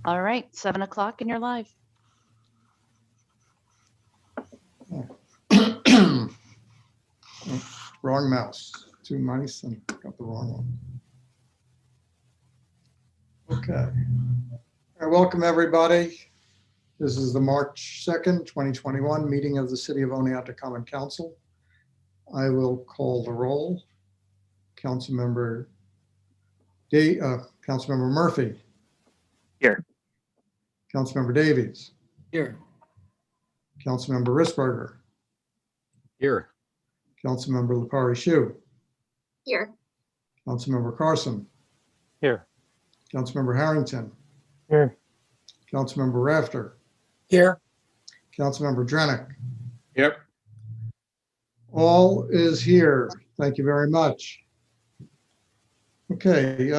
All right, 7 o'clock and you're live. Wrong mouse. Too nice and got the wrong one. Okay. Welcome, everybody. This is the March 2nd, 2021 meeting of the City of Oneonta Common Council. I will call the roll. Councilmember Murphy. Here. Councilmember Davies. Here. Councilmember Risberger. Here. Councilmember Lepari-Shu. Here. Councilmember Carson. Here. Councilmember Harrington. Here. Councilmember Rafter. Here. Councilmember Drenick. Yep. All is here. Thank you very much. Okay,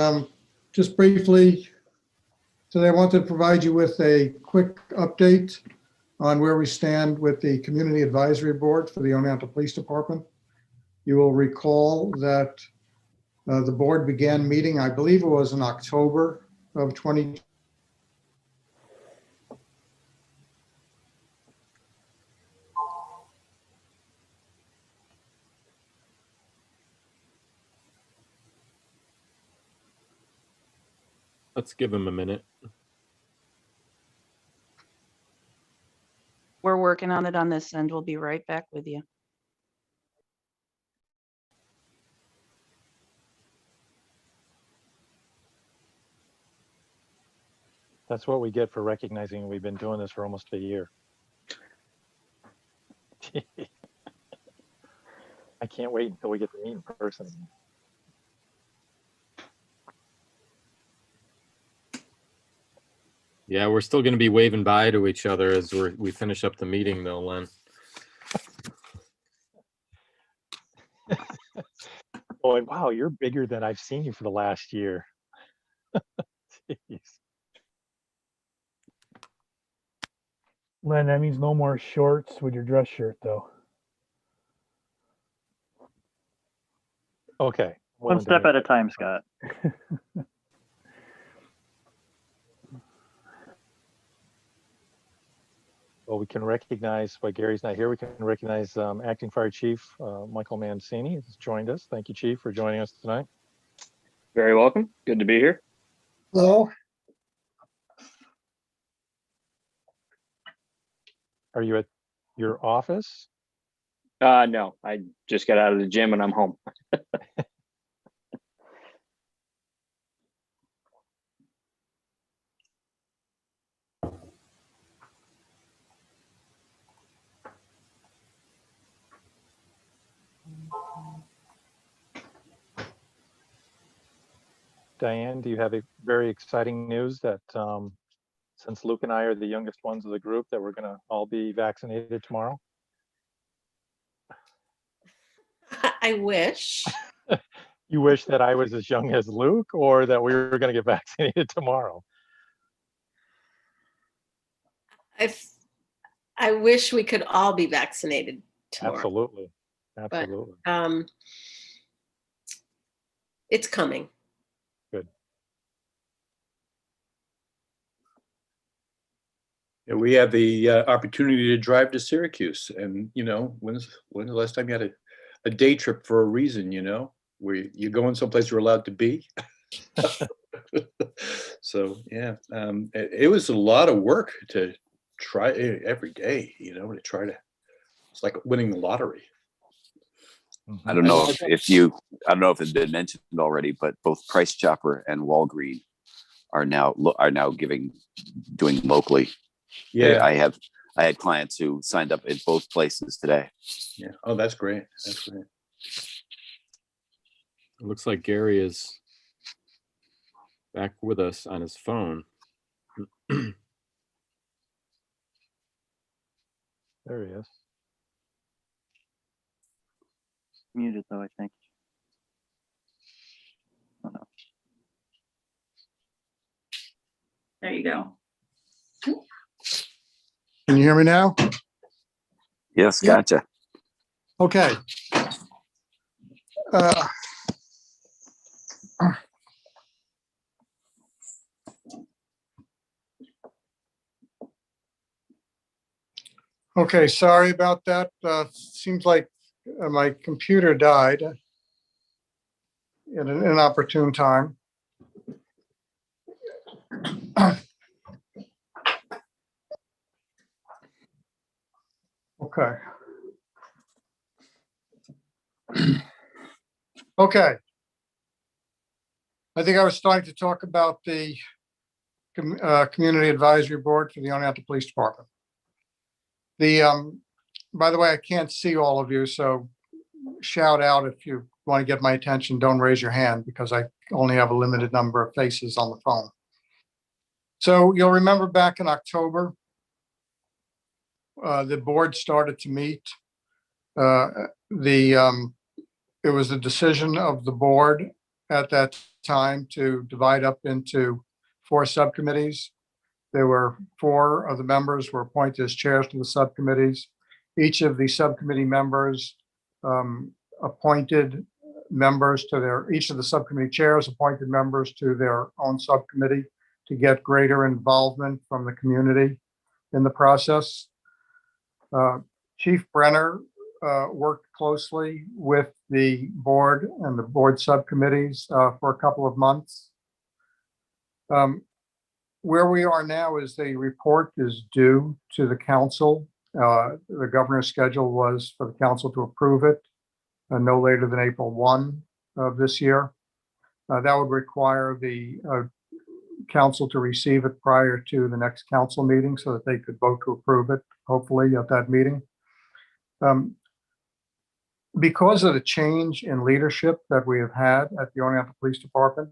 just briefly, today I want to provide you with a quick update on where we stand with the Community Advisory Board for the Oneonta Police Department. You will recall that the board began meeting, I believe it was in October of 2020. Let's give him a minute. We're working on it on this end. We'll be right back with you. That's what we get for recognizing we've been doing this for almost a year. I can't wait until we get to meet in person. Yeah, we're still going to be waving bye to each other as we finish up the meeting, though, Len. Boy, wow, you're bigger than I've seen you for the last year. Jeez. Len, that means no more shorts with your dress shirt, though. Okay. One step at a time, Scott. Well, we can recognize, while Gary's not here, we can recognize Acting Fire Chief Michael Mancini has joined us. Thank you, Chief, for joining us tonight. Very welcome. Good to be here. Hello. Are you at your office? No, I just got out of the gym and I'm home. Diane, do you have a very exciting news that since Luke and I are the youngest ones of the group, that we're going to all be vaccinated tomorrow? I wish. You wish that I was as young as Luke, or that we were going to get vaccinated tomorrow? I wish we could all be vaccinated tomorrow. Absolutely. Absolutely. But, it's coming. Good. Yeah, we have the opportunity to drive to Syracuse, and when's the last time you had a day trip for a reason? Where you're going someplace you're allowed to be. So yeah, it was a lot of work to try every day. To try to. It's like winning the lottery. I don't know I don't know if it's been mentioned already, but both Price Chopper and Walgreen are now doing locally. Yeah, I had clients who signed up at both places today. Yeah. Oh, that's great. That's great. It looks like Gary is back with us on his phone. There he is. Muted though, I think. Oh, no. There you go. Can you hear me now? Yes, gotcha. Okay. Okay, sorry about that. Seems like my computer died at an inopportune time. Okay. Okay. I think I was starting to talk about the Community Advisory Board for the Oneonta Police Department. By the way, I can't see all of you, so shout out if you want to get my attention. Don't raise your hand because I only have a limited number of faces on the phone. So you'll remember back in October, the board started to meet. It was the decision of the board at that time to divide up into 4 subcommittees. There were 4 of the members were appointed as chairs to the subcommittees. Each of the subcommittee members appointed members to each of the subcommittee chairs appointed members to their own subcommittee to get greater involvement from the community in the process. Chief Brenner worked closely with the board and the board subcommittees for a couple of months. Where we are now is the report is due to the council. The governor's schedule was for the council to approve it no later than April 1 of this year. That would require the council to receive it prior to the next council meeting so that they could vote to approve it, hopefully at that meeting. Because of the change in leadership that we have had at the Oneonta Police Department,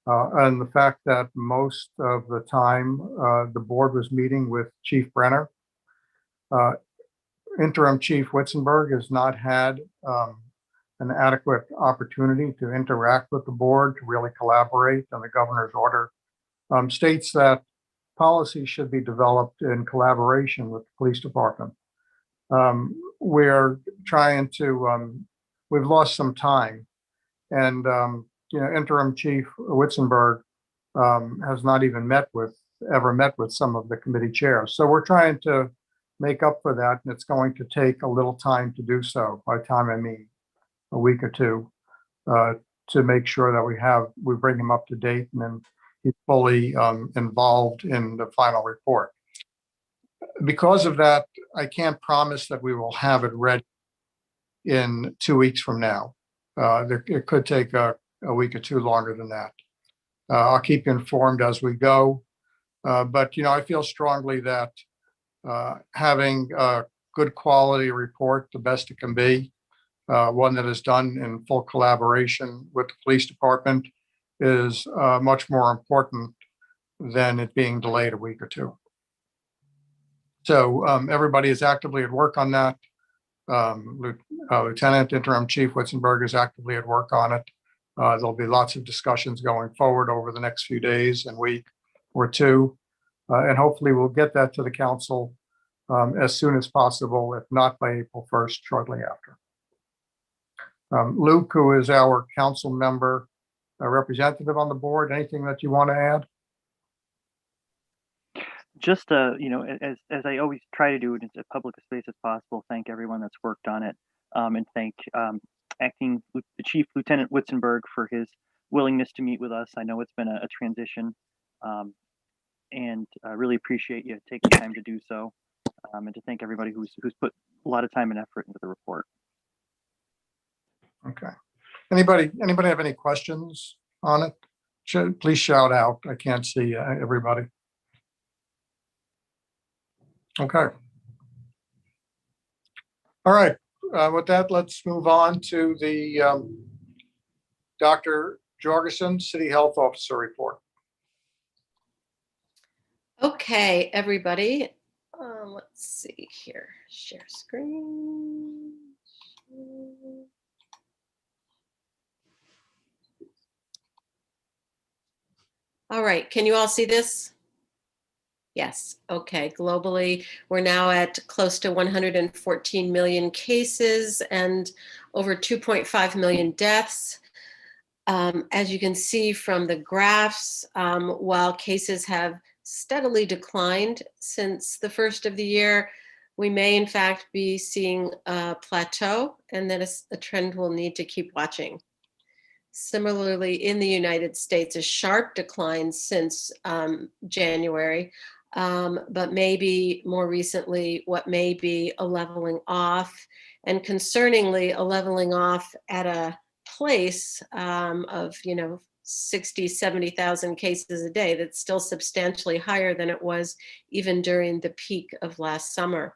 and the fact that most of the time the board was meeting with Chief Brenner, Interim Chief Witzenberg has not had an adequate opportunity to interact with the board, to really collaborate. And the governor's order states that policy should be developed in collaboration with the police department. We're trying to, we've lost some time, and Interim Chief Witzenberg has not even ever met with some of the committee chairs. So we're trying to make up for that, and it's going to take a little time to do so. By time I mean a week or two, to make sure that we bring him up to date and then he's fully involved in the final report. Because of that, I can't promise that we will have it ready in 2 weeks from now. It could take a week or two longer than that. I'll keep you informed as we go. But I feel strongly that having a good quality report, the best it can be, one that is done in full collaboration with the police department, is much more important than it being delayed a week or two. So everybody is actively at work on that. Lieutenant Interim Chief Witzenberg is actively at work on it. There'll be lots of discussions going forward over the next few days and week or two. And hopefully we'll get that to the council as soon as possible, if not by April 1st, shortly after. Luke, who is our council member representative on the board, anything that you want to add? Just as I always try to do it in as public a space as possible, thank everyone that's worked on it, and thank Acting Chief Lieutenant Witzenberg for his willingness to meet with us. I know it's been a transition, and I really appreciate you taking time to do so, and to thank everybody who's put a lot of time and effort into the report. Okay. Anybody have any questions on it? Please shout out. I can't see everybody. Okay. All right. With that, let's move on to the Dr. Jorgensen, City Health Officer report. Okay, everybody. Let's see here. Share screen. All right, can you all see this? Yes, okay. Globally, we're now at close to 114 million cases and over 2.5 million deaths. As you can see from the graphs, while cases have steadily declined since the first of the year, we may in fact be seeing a plateau, and that is a trend we'll need to keep watching. Similarly, in the United States, a sharp decline since January, but maybe more recently, what may be a leveling off, and concerningly, a leveling off at a place of 60, 70,000 cases a day. That's still substantially higher than it was even during the peak of last summer.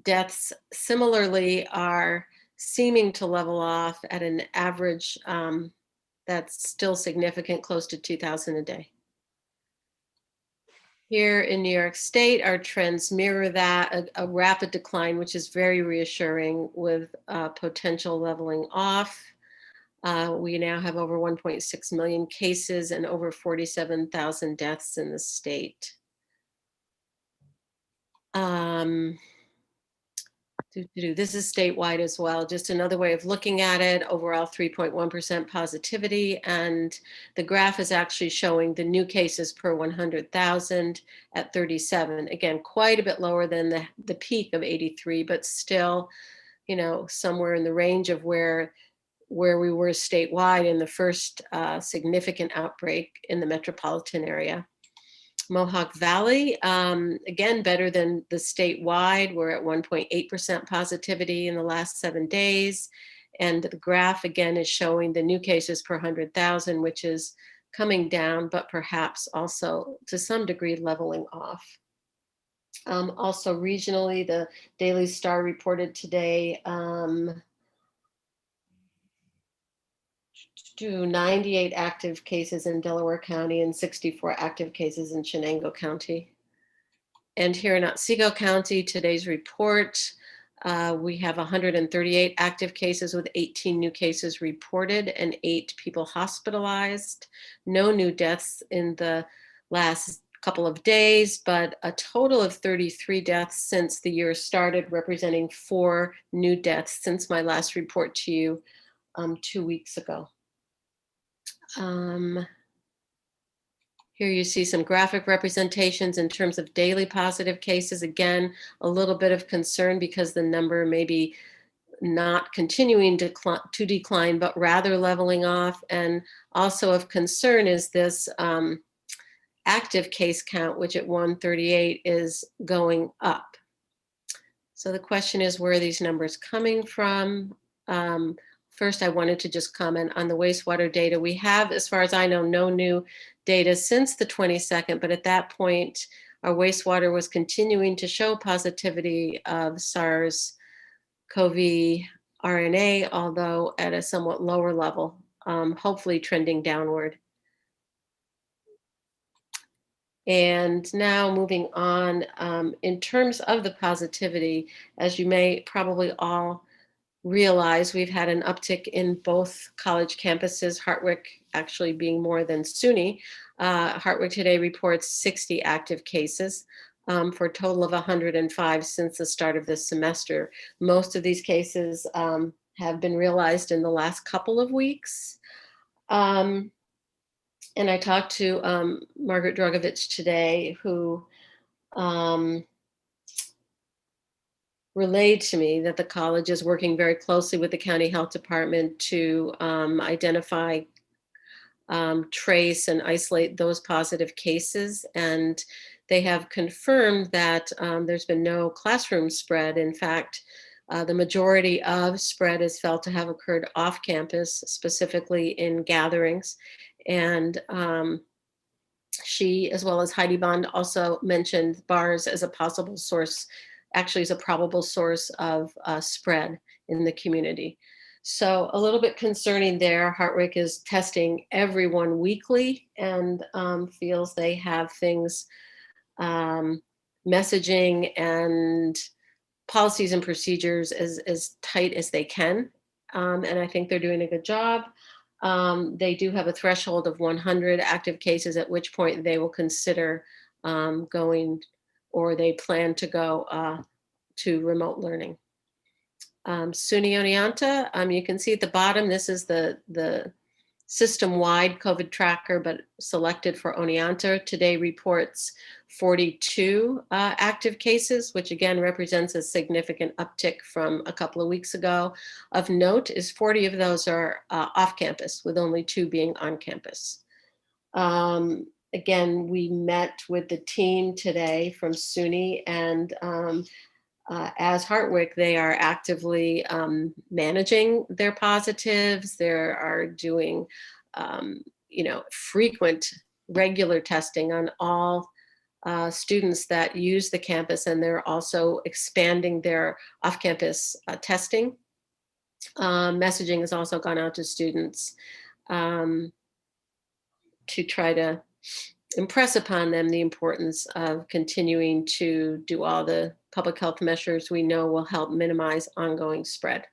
Deaths similarly are seeming to level off at an average that's still significant, close to 2,000 a day. Here in New York State, our trends mirror that, a rapid decline, which is very reassuring, with potential leveling off. We now have over 1.6 million cases and over 47,000 deaths in the state. This is statewide as well. Just another way of looking at it. Overall 3.1% positivity. And the graph is actually showing the new cases per 100,000 at 37. Again, quite a bit lower than the peak of 83, but still, somewhere in the range of where we were statewide in the first significant outbreak in the metropolitan area. Mohawk Valley, again, better than the statewide. We're at 1.8% positivity in the last 7 days. And the graph again is showing the new cases per 100,000, which is coming down, but perhaps also to some degree leveling off. Also regionally, the Daily Star reported today 98 active cases in Delaware County and 64 active cases in Chenango County. And here in Otsego County, today's report, we have 138 active cases with 18 new cases reported and 8 people hospitalized. No new deaths in the last couple of days, but a total of 33 deaths since the year started, representing 4 new deaths since my last report to you 2 weeks ago. Here you see some graphic representations in terms of daily positive cases. Again, a little bit of concern because the number may be not continuing to decline, but rather leveling off. And also of concern is this active case count, which at 138 is going up. So the question is, where are these numbers coming from? First, I wanted to just comment on the wastewater data. We have, as far as I know, no new data since the 22nd, but at that point, our wastewater was continuing to show positivity of SARS-CoV RNA, although at a somewhat lower level, hopefully trending downward. And now moving on, in terms of the positivity, as you may probably all realize, we've had an uptick in both college campuses, Hartwick actually being more than SUNY. Hartwick today reports 60 active cases for a total of 105 since the start of this semester. Most of these cases have been realized in the last couple of weeks. And I talked to Margaret Drogovich today, who relayed to me that the college is working very closely with the county health department to identify, trace, and isolate those positive cases. And they have confirmed that there's been no classroom spread. In fact, the majority of spread is felt to have occurred off campus, specifically in gatherings. And she, as well as Heidi Bond, also mentioned bars as a possible source, actually is a probable source of spread in the community. So a little bit concerning there. Hartwick is testing everyone weekly and feels they have things, messaging and policies and procedures as tight as they can. And I think they're doing a good job. They do have a threshold of 100 active cases, at which point they will consider going, or they plan to go to remote learning. SUNY Oneonta, you can see at the bottom, this is the system-wide COVID tracker, but selected for Oneonta. Today reports 42 active cases, which again represents a significant uptick from a couple of weeks ago. Of note is 40 of those are off campus, with only 2 being on campus. Again, we met with the team today from SUNY, and as Heartwood, they are actively managing their positives. They are doing, frequent, regular testing on all students that use the campus, and they're also expanding their off-campus testing. Messaging has also gone out to students to try to impress upon them the importance of continuing to do all the public health measures we know will help minimize ongoing spread.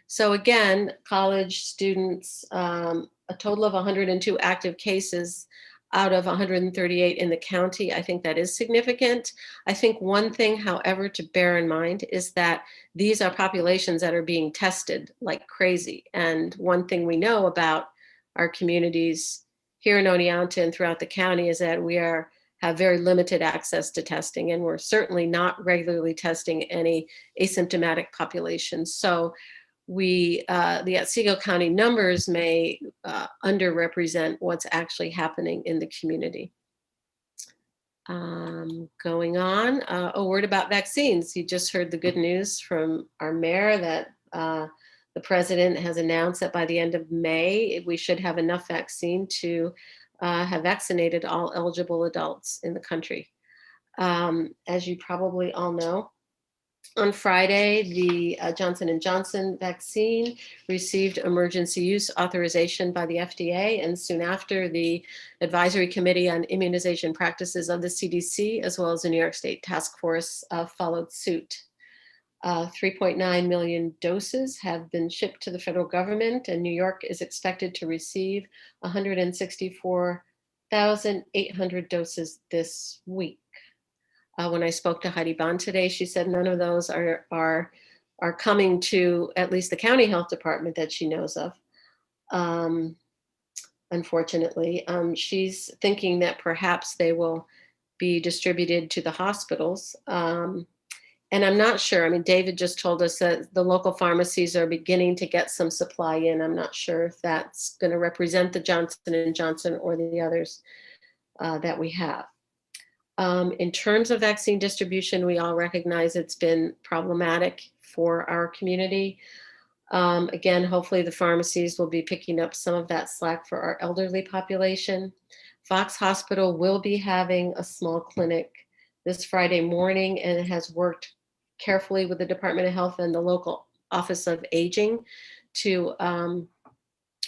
So again, college students, a total of 102 active cases out of 138 in the county. I think that is significant. I think one thing, however, to bear in mind is that these are populations that are being tested like crazy. And one thing we know about our communities here in Oneonta and throughout the county is that we have very limited access to testing, and we're certainly not regularly testing any asymptomatic populations. So the Otsego County numbers may underrepresent what's actually happening in the community. Going on, a word about vaccines. You just heard the good news from our mayor that the president has announced that by the end of May, we should have enough vaccine to have vaccinated all eligible adults in the country. As you probably all know, on Friday, the Johnson & Johnson vaccine received emergency use authorization by the FDA, and soon after, the Advisory Committee on Immunization Practices of the CDC, as well as the New York State Task Force, followed suit. 3.9 million doses have been shipped to the federal government, and New York is expected to receive 164,800 doses this week. When I spoke to Heidi Bond today, she said none of those are coming to at least the county health department that she knows of. Unfortunately, she's thinking that perhaps they will be distributed to the hospitals. And I'm not sure. I mean, David just told us that the local pharmacies are beginning to get some supply in. I'm not sure if that's going to represent the Johnson & Johnson or the others that we have. In terms of vaccine distribution, we all recognize it's been problematic for our community. Again, hopefully the pharmacies will be picking up some of that slack for our elderly population. Fox Hospital will be having a small clinic this Friday morning, and it has worked carefully with the Department of Health and the local Office of Aging to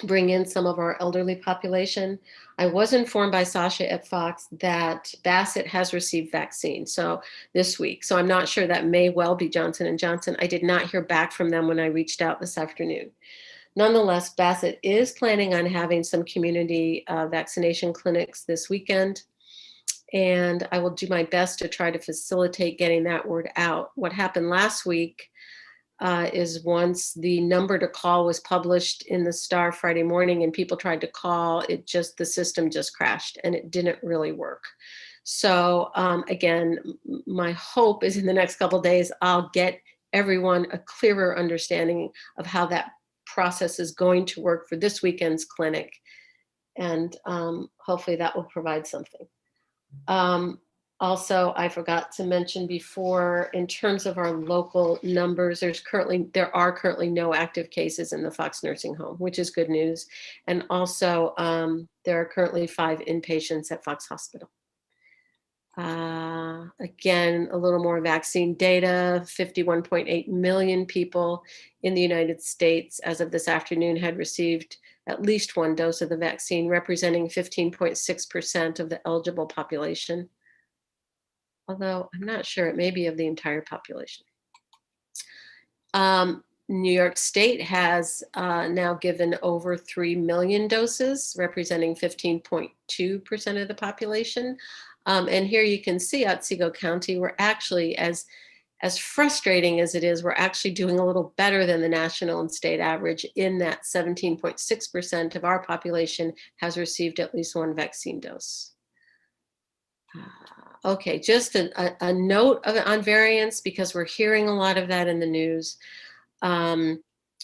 bring in some of our elderly population. I was informed by Sasha at Fox that Bassett has received vaccine this week. So I'm not sure, that may well be Johnson & Johnson. I did not hear back from them when I reached out this afternoon. Nonetheless, Bassett is planning on having some community vaccination clinics this weekend, and I will do my best to try to facilitate getting that word out. What happened last week is once the number to call was published in the Star Friday morning and people tried to call, the system just crashed and it didn't really work. So again, my hope is in the next couple of days, I'll get everyone a clearer understanding of how that process is going to work for this weekend's clinic. And hopefully that will provide something. Also, I forgot to mention before, in terms of our local numbers, there are currently no active cases in the Fox nursing home, which is good news. And also, there are currently 5 inpatients at Fox Hospital. Again, a little more vaccine data. 51.8 million people in the United States as of this afternoon had received at least 1 dose of the vaccine, representing 15.6% of the eligible population. Although I'm not sure, it may be of the entire population. New York State has now given over 3 million doses, representing 15.2% of the population. And here you can see Otsego County, we're actually, as as frustrating as it is, we're actually doing a little better than the national and state average in that 17.6% of our population has received at least one vaccine dose. Okay, just a note on variants, because we're hearing a lot of that in the news.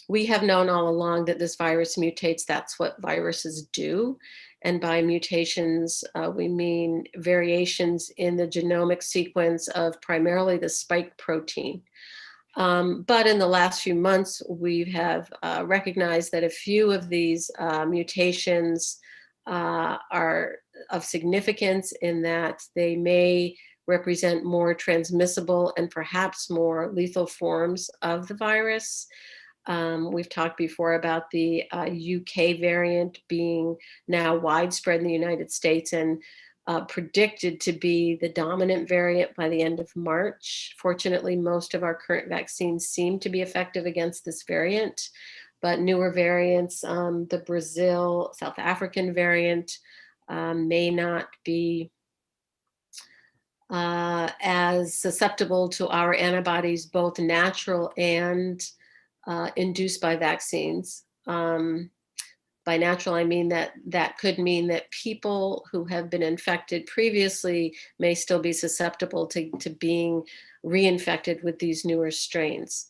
We have known all along that this virus mutates. That's what viruses do. And by mutations, we mean variations in the genomic sequence of primarily the spike protein. But in the last few months, we have recognized that a few of these mutations are of significance in that they may represent more transmissible and perhaps more lethal forms of the virus. We've talked before about the UK variant being now widespread in the United States and predicted to be the dominant variant by the end of March. Fortunately, most of our current vaccines seem to be effective against this variant, but newer variants, the Brazil, South African variant, may not be as susceptible to our antibodies, both natural and induced by vaccines. By natural, I mean that could mean that people who have been infected previously may still be susceptible to being reinfected with these newer strains.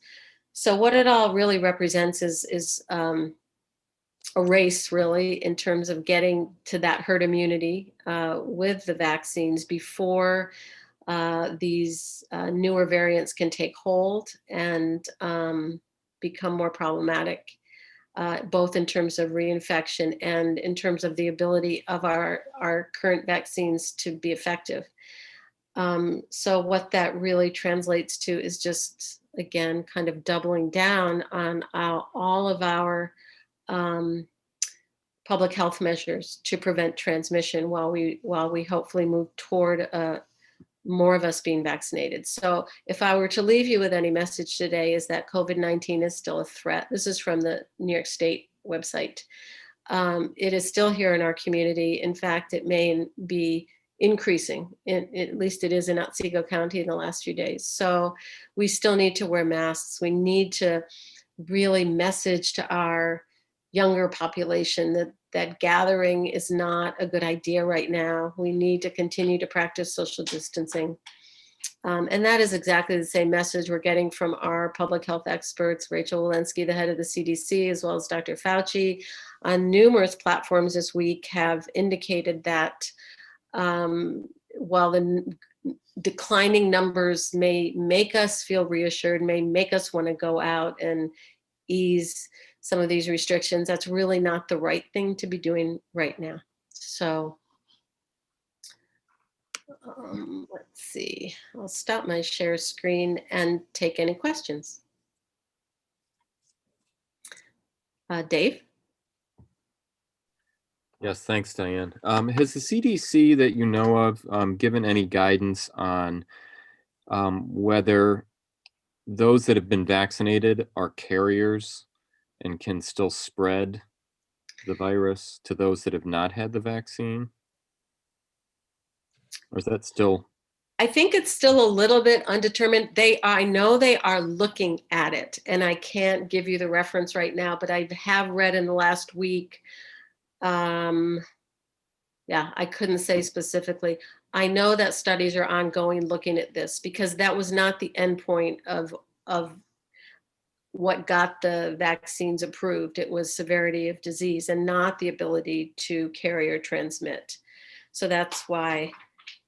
So what it all really represents is a race, really, in terms of getting to that herd immunity with the vaccines before these newer variants can take hold and become more problematic, both in terms of reinfection and in terms of the ability of our current vaccines to be effective. So what that really translates to is just, again, kind of doubling down on all of our public health measures to prevent transmission while we hopefully move toward more of us being vaccinated. So if I were to leave you with any message today, is that COVID-19 is still a threat. This is from the New York State website. It is still here in our community. In fact, it may be increasing. At least it is in Otsego County in the last few days. So we still need to wear masks. We need to really message to our younger population that gathering is not a good idea right now. We need to continue to practice social distancing. And that is exactly the same message we're getting from our public health experts, Rachel Walensky, the head of the CDC, as well as Dr. Fauci, on numerous platforms this week have indicated that while the declining numbers may make us feel reassured, may make us want to go out and ease some of these restrictions, that's really not the right thing to be doing right now. So let's see, I'll stop my share screen and take any questions. Dave? Yes, thanks, Diane. Has the CDC that you know of given any guidance on whether those that have been vaccinated are carriers and can still spread the virus to those that have not had the vaccine? Or is that still? I think it's still a little bit undetermined. I know they are looking at it, and I can't give you the reference right now, but I have read in the last week. Yeah, I couldn't say specifically. I know that studies are ongoing looking at this because that was not the endpoint of what got the vaccines approved. It was severity of disease and not the ability to carry or transmit. So that's why,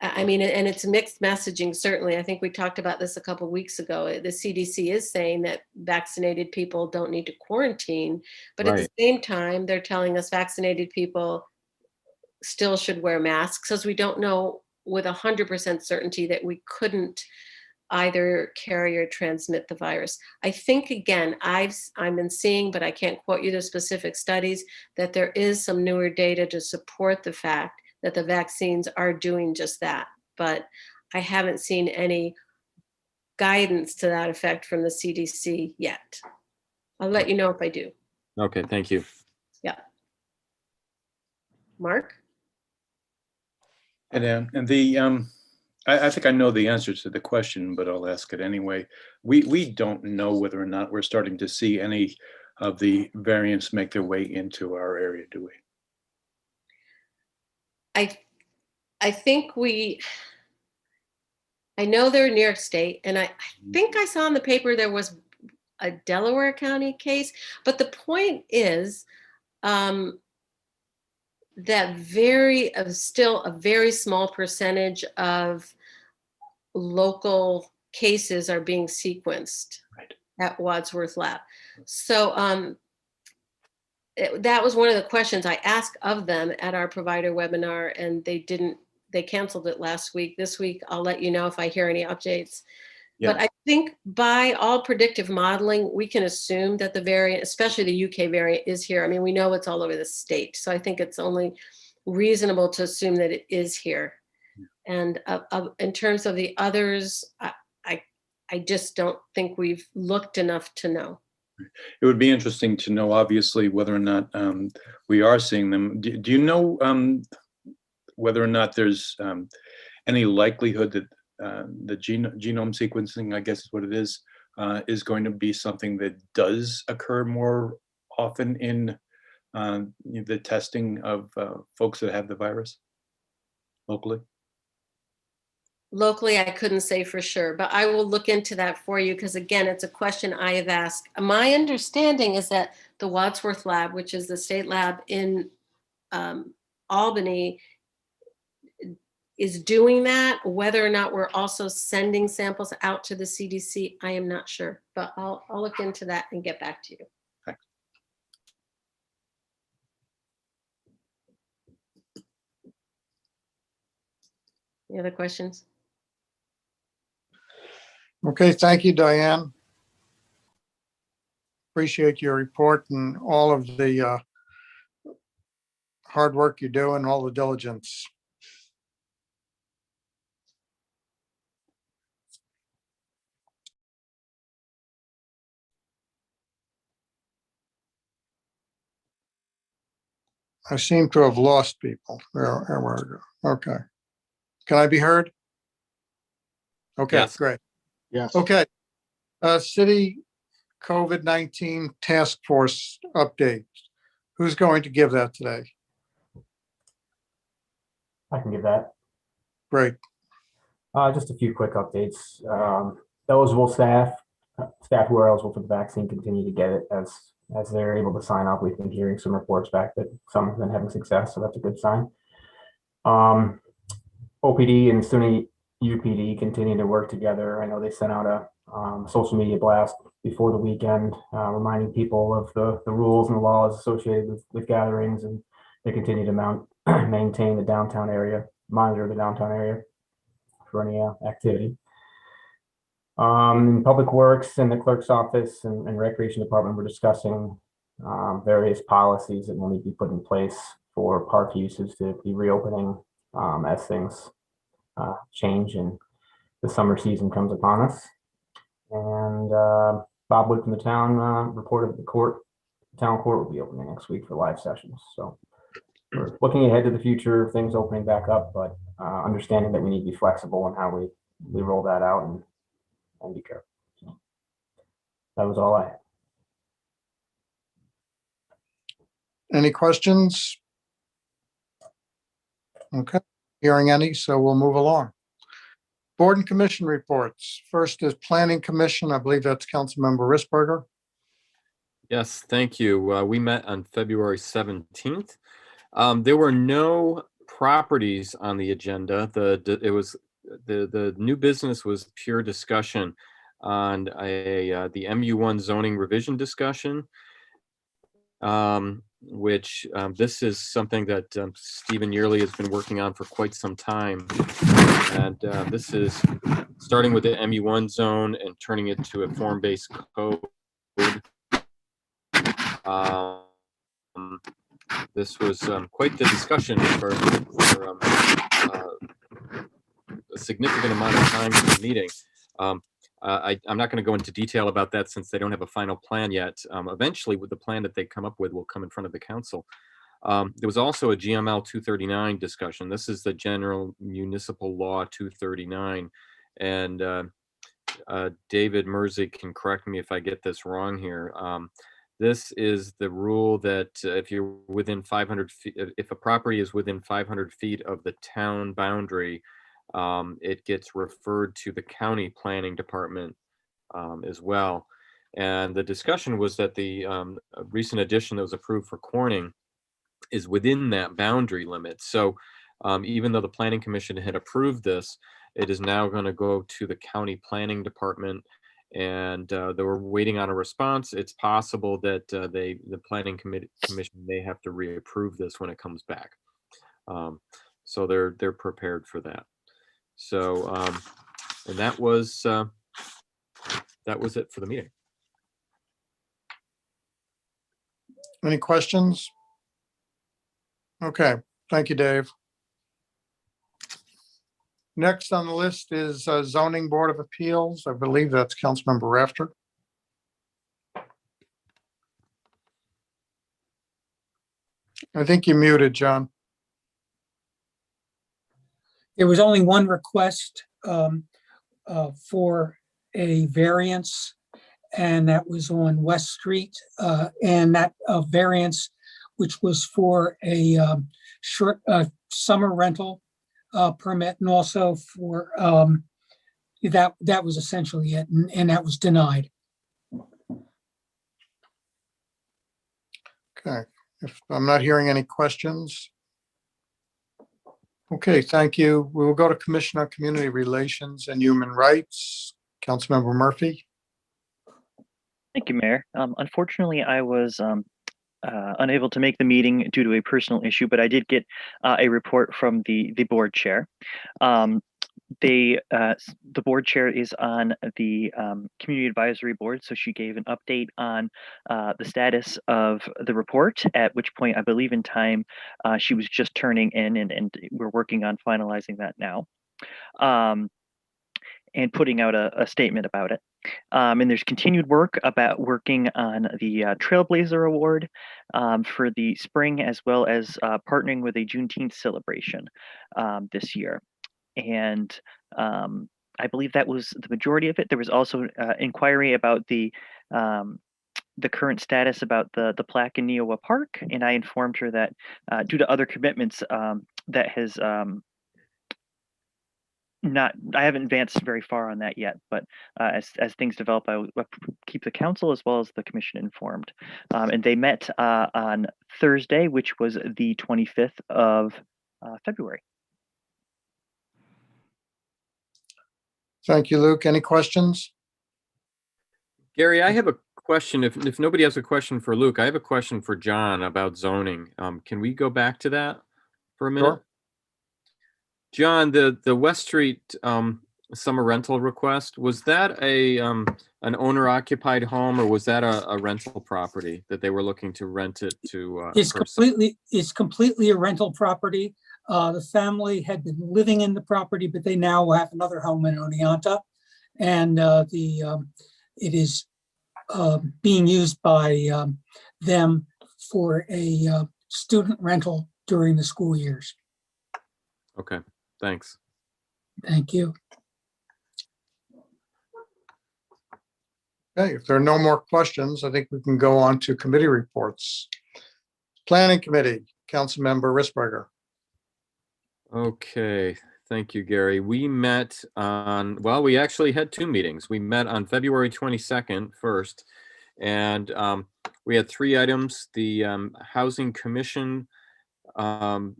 I mean, and it's mixed messaging, certainly. I think we talked about this a couple of weeks ago. The CDC is saying that vaccinated people don't need to quarantine, but at the same time, they're telling us vaccinated people still should wear masks, because we don't know with 100% certainty that we couldn't either carry or transmit the virus. I think, again, I've been seeing, but I can't quote you the specific studies, that there is some newer data to support the fact that the vaccines are doing just that. But I haven't seen any guidance to that effect from the CDC yet. I'll let you know if I do. Okay, thank you. Yeah. Mark? And the I think I know the answer to the question, but I'll ask it anyway. We don't know whether or not we're starting to see any of the variants make their way into our area, do we? I think I know they're in New York State, and I think I saw in the paper there was a Delaware County case, but the point is that still a very small percentage of local cases are being sequenced at Wadsworth Lab. So that was one of the questions I asked of them at our provider webinar, and they canceled it last week. This week, I'll let you know if I hear any updates. Yeah. But I think by all predictive modeling, we can assume that the variant, especially the UK variant, is here. I mean, we know it's all over the state. So I think it's only reasonable to assume that it is here. And in terms of the others, I just don't think we've looked enough to know. It would be interesting to know, obviously, whether or not we are seeing them. Do you know whether or not there's any likelihood that the genome sequencing, I guess is what it is going to be something that does occur more often in the testing of folks that have the virus locally? Locally, I couldn't say for sure, but I will look into that for you because, again, it's a question I have asked. My understanding is that the Wadsworth Lab, which is the state lab in Albany, is doing that. Whether or not we're also sending samples out to the CDC, I am not sure, but I'll look into that and get back to you. Thanks. Any other questions? Okay, thank you, Diane. Appreciate your report and all of the hard work you do and all the diligence. I seem to have lost people. Okay. Can I be heard? Okay, Yes. great. Yes. Okay. City COVID-19 task force update. Who's going to give that today? I can give that. Great. Just a few quick updates. Eligible staff who are eligible for the vaccine continue to get it as they're able to sign up. We've been hearing some reports back that some have been having success, so that's a good sign. OPD and SUNY UPD continue to work together. I know they sent out a social media blast before the weekend, reminding people of the rules and the laws associated with gatherings, and they continue to maintain the downtown area, monitor the downtown area for any activity. Public Works and the clerk's office and Recreation Department were discussing various policies that will need to be put in place for park uses to be reopening as things change and the summer season comes upon us. And Bob Wood from the town reported that the town court will be opening next week for live sessions. So we're looking ahead to the future, things opening back up, but understanding that we need to be flexible in how we roll that out and be careful. So that was all I had. Any questions? Okay, hearing any, so we'll move along. Board and commission reports. First is Planning Commission. I believe that's Councilmember Risberger. Yes, thank you. We met on February 17th. There were no properties on the agenda. The new business was pure discussion on the MU1 zoning revision discussion, which this is something that Stephen Yearley has been working on for quite some time. And this is starting with the MU1 zone and turning it to a form-based code. This was quite the discussion for a significant amount of time in the meeting. I'm not going to go into detail about that since they don't have a final plan yet. Eventually, with the plan that they come up with will come in front of the council. There was also a GML 239 discussion. This is the General Municipal Law 239. And David Mersey can correct me if I get this wrong here. This is the rule that if you're within 500 feet, if a property is within 500 feet of the town boundary, it gets referred to the county planning department as well. And the discussion was that the recent addition that was approved for Corning is within that boundary limit. So even though the Planning Commission had approved this, it is now going to go to the county planning department, and they were waiting on a response. It's possible that the planning commission may have to reapprove this when it comes back. So they're prepared for that. So and that was it for the meeting. Any questions? Okay, thank you, Dave. Next on the list is Zoning Board of Appeals. I believe that's Councilmember Rafter. I think you're muted, John. There was only one request for a variance, and that was on West Street, and that variance, which was for a short summer rental permit, and also for that was essentially it, and that was denied. Okay, if I'm not hearing any questions. Okay, thank you. We will go to Commission on Community Relations and Human Rights. Councilmember Murphy. Thank you, Mayor. Unfortunately, I was unable to make the meeting due to a personal issue, but I did get a report from the board chair. The board chair is on the community advisory board, so she gave an update on the status of the report, at which point I believe in time she was just turning in, and we're working on finalizing that now, and putting out a statement about it. And there's continued work about working on the Trailblazer Award for the spring, as well as partnering with a Juneteenth celebration this year. And I believe that was the majority of it. There was also inquiry about the current status about the plaque in Neowa Park, and I informed her that due to other commitments that has I haven't advanced very far on that yet, but as things develop, I will keep the council as well as the commission informed. And they met on Thursday, which was the 25th of February. Thank you, Luke. Any questions? Gary, I have a question. If nobody has a question for Luke, I have a question for John about zoning. Can we go back to that for a minute? Sure. John, the West Street summer rental request, was that an owner occupied home, or was that a rental property that they were looking to rent it to? It's completely a rental property. The family had been living in the property, but they now have another home in Oneonta, and it is being used by them for a student rental during the school years. Okay, thanks. Thank you. Okay, if there are no more questions, I think we can go on to committee reports. Planning Committee, Councilmember Risberger. Okay, thank you, Gary. We met on, well, we actually had two meetings. We met on February 22nd first, and we had three items. The Housing Commission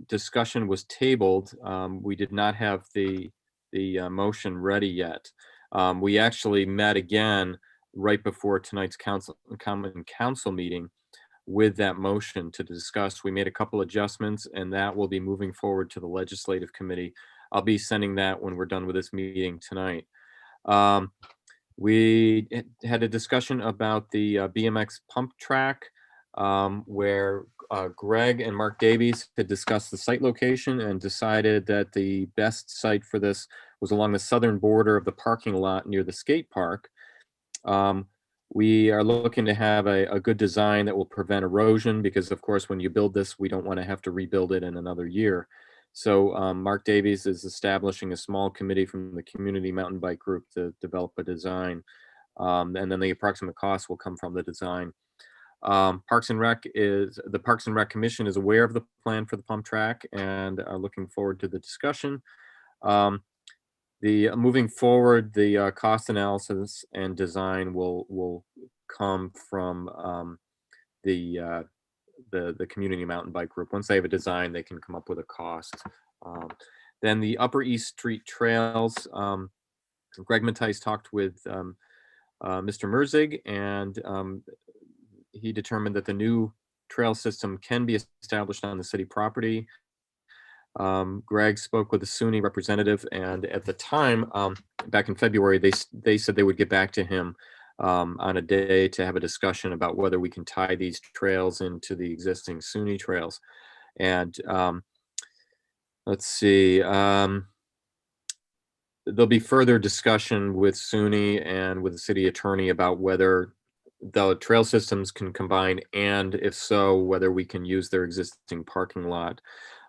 discussion was tabled. We did not have the motion ready yet. We actually met again right before tonight's common council meeting with that motion to discuss. We made a couple adjustments, and that will be moving forward to the legislative committee. I'll be sending that when we're done with this meeting tonight. We had a discussion about the BMX pump track, where Greg and Mark Davies had discussed the site location and decided that the best site for this was along the southern border of the parking lot near the skate park. We are looking to have a good design that will prevent erosion because, of course, when you build this, we don't want to have to rebuild it in another year. So Mark Davies is establishing a small committee from the community mountain bike group to develop a design. And then the approximate cost will come from the design. Parks and Rec Commission is aware of the plan for the pump track and are looking forward to the discussion. Moving forward, the cost analysis and design will come from the community mountain bike group. Once they have a design, they can come up with a cost. Then the Upper East Street trails. Greg Mattice talked with Mr. Merzig, and he determined that the new trail system can be established on the city property. Greg spoke with the SUNY representative, and at the time, back in February, they said they would get back to him on a day to have a discussion about whether we can tie these trails into the existing SUNY trails. And let's see, there'll be further discussion with SUNY and with the city attorney about whether the trail systems can combine, and if so, whether we can use their existing parking lot.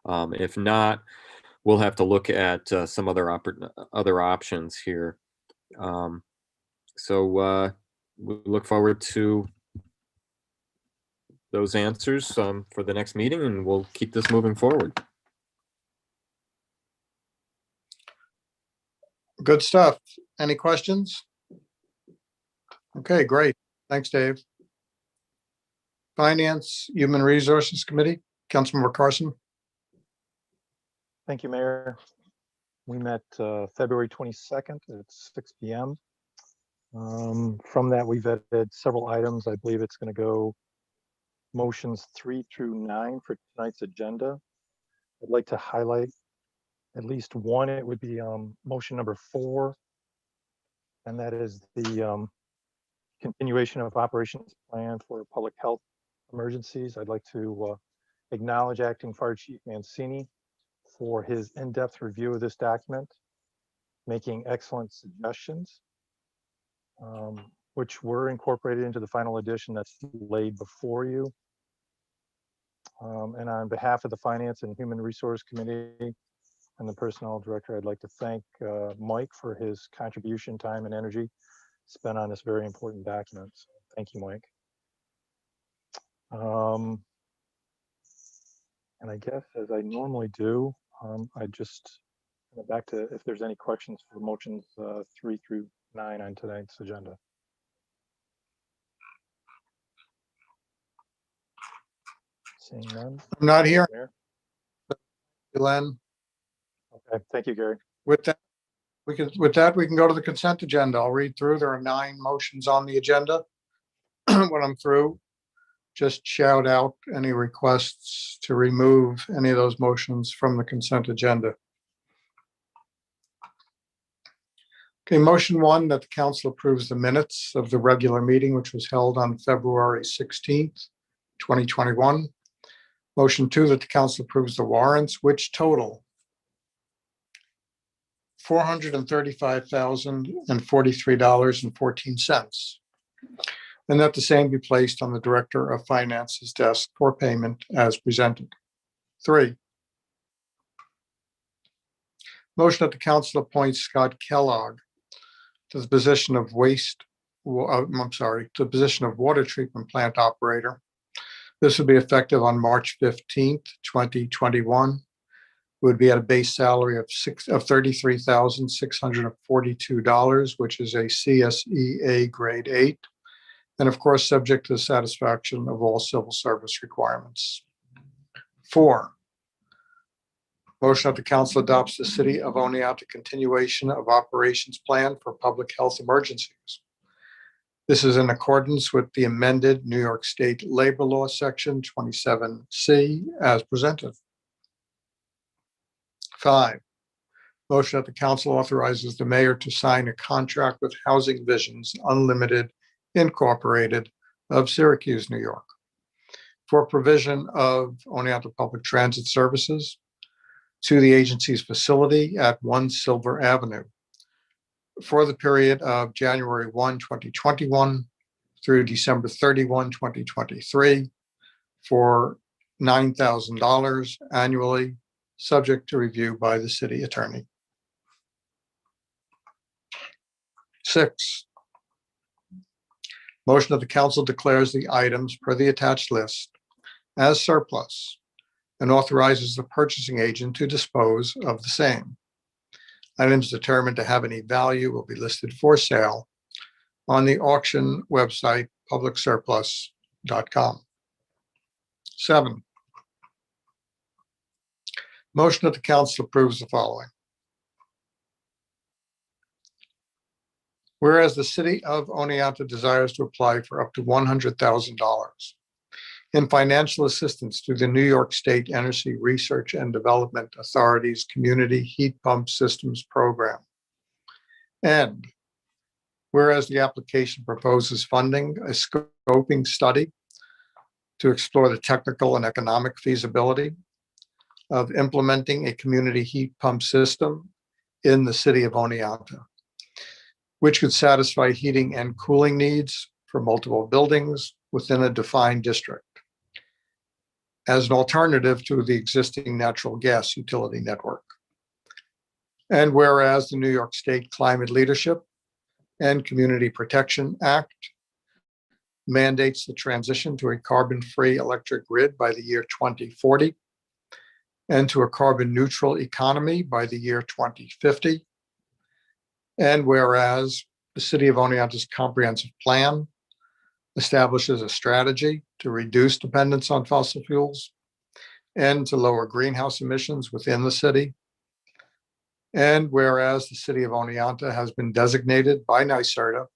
If not, we'll have to look at some other options here. So we look forward to those answers for the next meeting, and we'll keep this moving forward. Good stuff. Any questions? Okay, great. Thanks, Dave. Finance, Human Resources Committee, Councilmember Carson. Thank you, Mayor. We met February 22nd at 6 p.m. From that, we vetted several items. I believe it's going to go motions 3 through 9 for tonight's agenda. I'd like to highlight at least one. It would be motion number 4, and that is the continuation of operations plan for public health emergencies. I'd like to acknowledge Acting Fire Chief Mancini for his in-depth review of this document, making excellent suggestions, which were incorporated into the final edition that's laid before you. And on behalf of the Finance and Human Resource Committee and the Personnel Director, I'd like to thank Mike for his contribution, time, and energy spent on this very important document. So thank you, Mike. And I guess, as I normally do, I just back to if there's any questions for motions 3 through 9 on tonight's agenda. Seeing none. I'm not here. Len. Okay, thank you, Gary. With that, we can go to the consent agenda. I'll read through. There are 9 motions on the agenda. When I'm through, just shout out any requests to remove any of those motions from the consent agenda. Okay, motion 1, that the council approves the minutes of the regular meeting, which was held on February 16th, 2021. Motion 2, that the council approves the warrants, which total $435,043.14, and that the same be placed on the Director of Finance's desk for payment as presented. 3, motion that the council appoints Scott Kellogg to the position of to the position of water treatment plant operator. This would be effective on March 15th, 2021. Would be at a base salary of $33,642, which is a CSEA grade 8, and of course, subject to the satisfaction of all civil service requirements. 4, motion that the council adopts the City of Oneonta continuation of operations plan for public health emergencies. This is in accordance with the amended New York State Labor Law Section 27C as presented. 5, motion that the council authorizes the mayor to sign a contract with Housing Visions Unlimited Incorporated of Syracuse, New York, for provision of Oneonta Public Transit Services to the agency's facility at 1 Silver Avenue for the period of January 1, 2021 through December 31, 2023 for $9,000 annually, subject to review by the city attorney. 6, motion of the council declares the items per the attached list as surplus and authorizes the purchasing agent to dispose of the same. Items determined to have any value will be listed for sale on the auction website, publicsurplus.com. 7, motion of the council approves the following. Whereas the city of Oneonta desires to apply for up to $100,000 in financial assistance through the New York State Energy Research and Development Authority's Community Heat Pump Systems Program. And whereas the application proposes funding a scoping study to explore the technical and economic feasibility of implementing a community heat pump system in the city of Oneonta, which could satisfy heating and cooling needs for multiple buildings within a defined district as an alternative to the existing natural gas utility network. And whereas the New York State Climate Leadership and Community Protection Act mandates the transition to a carbon-free electric grid by the year 2040 and to a carbon-neutral economy by the year 2050. And whereas the City of Oneonta's comprehensive plan establishes a strategy to reduce dependence on fossil fuels and to lower greenhouse emissions within the city. And whereas the City of Oneonta has been designated by NYSERDA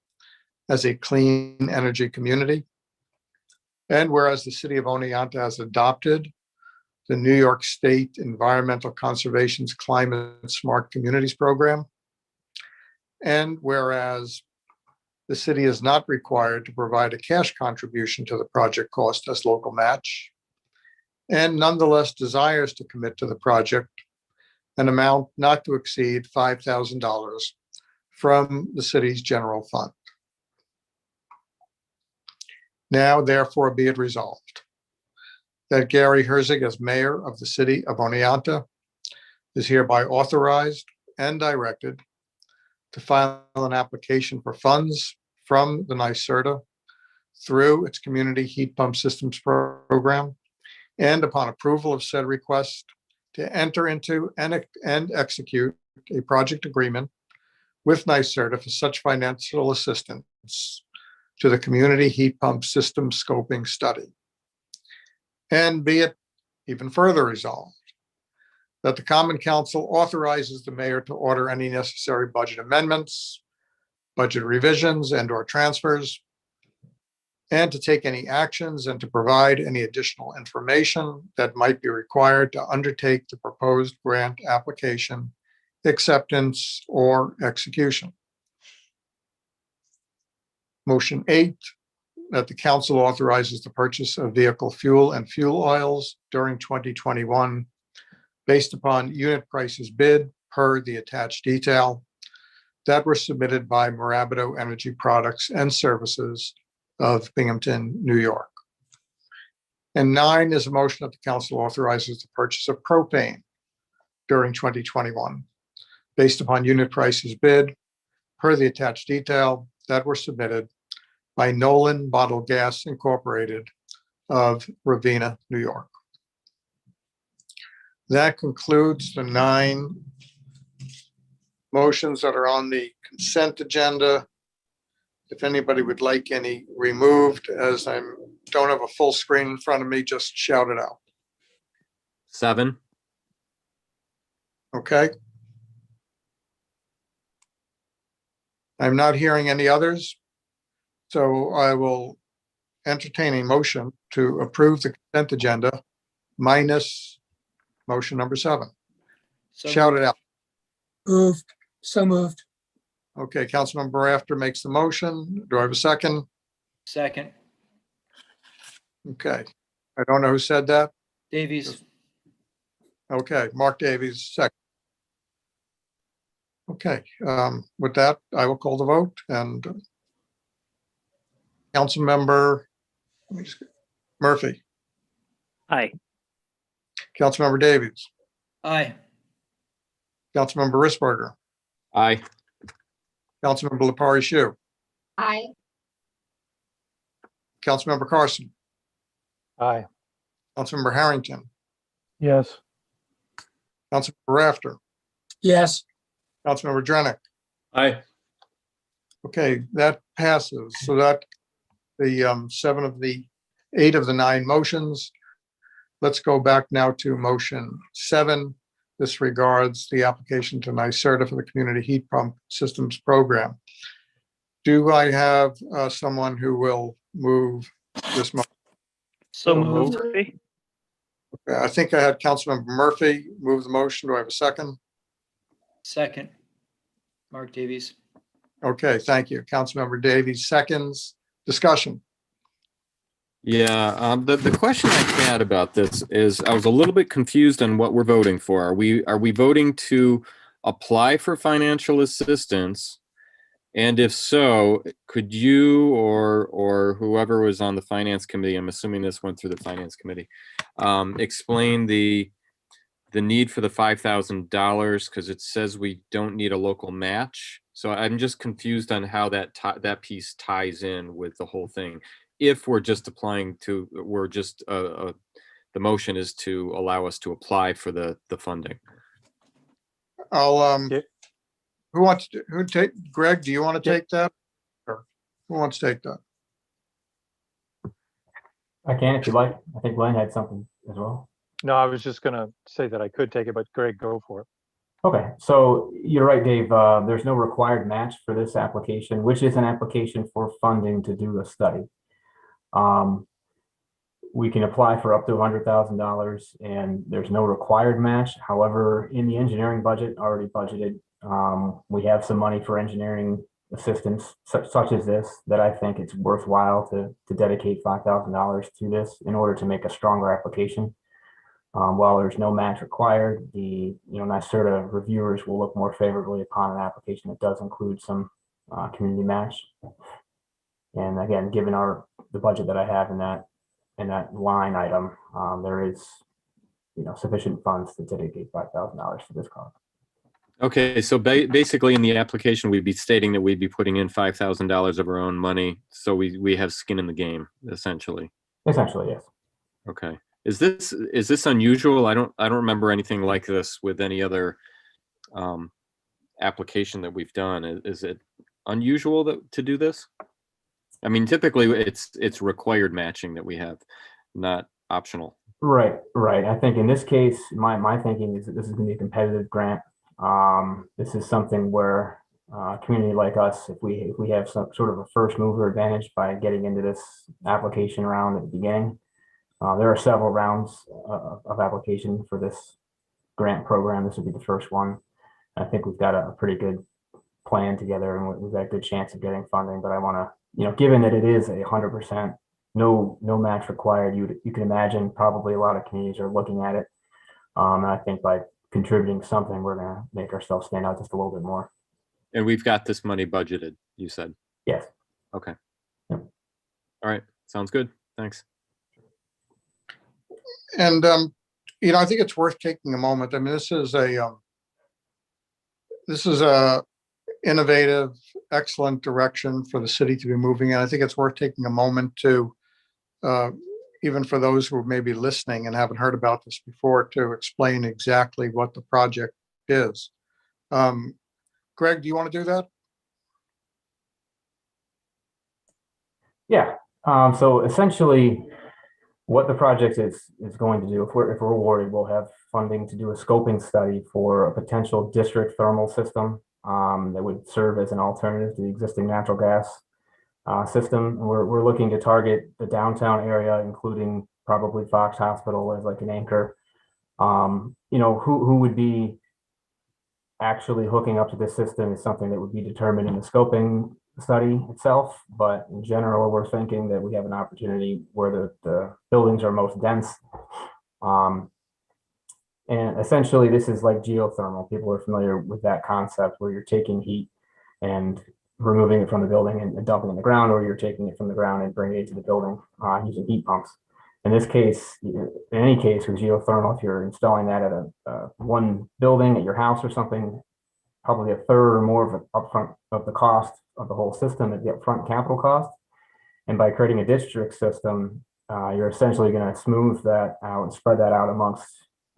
as a clean energy community. And whereas the City of Oneonta has adopted the New York State Environmental Conservation's Climate Smart Communities Program. And whereas the city is not required to provide a cash contribution to the project cost as local match, and nonetheless desires to commit to the project an amount not to exceed $5,000 from the city's general fund. Now, therefore, be it resolved that Gary Herzig, as mayor of the city of Oneonta, is hereby authorized and directed to file an application for funds from the NYSERDA through its Community Heat Pump Systems Program, and upon approval of said request, to enter into and execute a project agreement with NYSERDA for such financial assistance to the Community Heat Pump System Scoping Study. And be it even further resolved that the Common Council authorizes the mayor to order any necessary budget amendments, budget revisions, and/or transfers, and to take any actions and to provide any additional information that might be required to undertake the proposed grant application, acceptance, or execution. Motion 8, that the council authorizes the purchase of vehicle fuel and fuel oils during 2021 based upon unit prices bid per the attached detail that were submitted by Mirabito Energy Products and Services of Binghamton, New York. And 9 is a motion that the council authorizes the purchase of propane during 2021 based upon unit prices bid per the attached detail that were submitted by Nolan Bottle Gas Incorporated of Ravenna, New York. That concludes the 9 motions that are on the consent agenda. If anybody would like any removed, as I don't have a full screen in front of me, just shout it out. 7, Okay. I'm not hearing any others. So I will entertain a motion to approve the consent agenda minus motion number 7. Shout it out. Moved, so moved. Okay, Councilmember Rafter makes the motion. Do I have a second? Second, Okay. I don't know who said that. Davies. Okay, Mark Davies, second. Okay, with that, I will call the vote, and Councilmember Murphy, Aye. Councilmember Davies, Aye. Councilmember Risberger, Aye. Councilmember Lepari Shu, Aye. Councilmember Carson, Aye. Councilmember Harrington, Yes. Councilmember Rafter, Yes, Councilmember Drenick. Aye. Okay, that passes. So that the 8 of the 9 motions. Let's go back now to motion 7. This regards the application to NYSERDA for the Community Heat Pump Systems Program. Do I have someone who will move this motion? So So moved. moved. Murphy. I think I had Councilmember Murphy move the motion. Do I have a second? Second. Mark Davies. Okay, thank you. Councilmember Davies seconds. Discussion. Yeah, the question I had about this is I was a little bit confused on what we're voting for. Are we voting to apply for financial assistance? And if so, could you or whoever was on the finance committee, I'm assuming this went through the finance committee, explain the need for the $5,000 because it says we don't need a local match. So I'm just confused on how that piece ties in with the whole thing. If we're just applying to, the motion is to allow us to apply for the funding. I'll Yeah. who take Greg, do you want to take that? Or who wants to take that? I can if you like. I think Glenn had something as well. No, I was just gonna say that I could take it, but Greg, go for it. Okay, so you're right, Dave. There's no required match for this application, which is an application for funding to do a study. We can apply for up to $100,000 and there's no required match. However, in the engineering budget already budgeted, we have some money for engineering assistance such as this, that I think it's worthwhile to dedicate $5,000 to this in order to make a stronger application. While there's no match required, the NYSERDA reviewers will look more favorably upon an application that does include some community match. And again, given the budget that I have in that line item, there is sufficient funds to dedicate $5,000 to this cause. Okay, so basically in the application, we'd be stating that we'd be putting in $5,000 of our own money. So we have skin in the game, essentially. Essentially, yes. Okay. Is this unusual? I don't remember anything like this with any other application that we've done. Is it unusual to do this? I mean, typically it's required matching that we have, not optional. Right. I think in this case, my thinking is that this is going to be a competitive grant. This is something where a community like us, if we have some sort of a first mover advantage by getting into this application round at the beginning, there are several rounds of application for this grant program. This would be the first one. I think we've got a pretty good plan together and we've got a good chance of getting funding, but I want to, given that it is 100% no match required, you can imagine probably a lot of communities are looking at it. And I think by contributing something, we're going to make ourselves stand out just a little bit more. And we've got this money budgeted, you said? Yes. Okay. Yep. All right. Sounds good. Thanks. And, I think it's worth taking a moment. I mean, this is a innovative, excellent direction for the city to be moving in. I think it's worth taking a moment to, even for those who may be listening and haven't heard about this before, to explain exactly what the project is. Greg, do you want to do that? Yeah. So essentially, what the project is going to do, if we're awarded, we'll have funding to do a scoping study for a potential district thermal system that would serve as an alternative to the existing natural gas system. We're looking to target the downtown area, including probably Fox Hospital as like an anchor. Who would be actually hooking up to this system is something that would be determined in the scoping study itself. But in general, we're thinking that we have an opportunity where the buildings are most dense. And essentially, this is like geothermal. People are familiar with that concept where you're taking heat and removing it from the building and dumping it in the ground, or you're taking it from the ground and bringing it to the building using heat pumps. In this case, in any case with geothermal, if you're installing that at a one building at your house or something, probably a third or more of the upfront of the cost of the whole system at the upfront capital cost. And by creating a district system, you're essentially going to smooth that out and spread that out amongst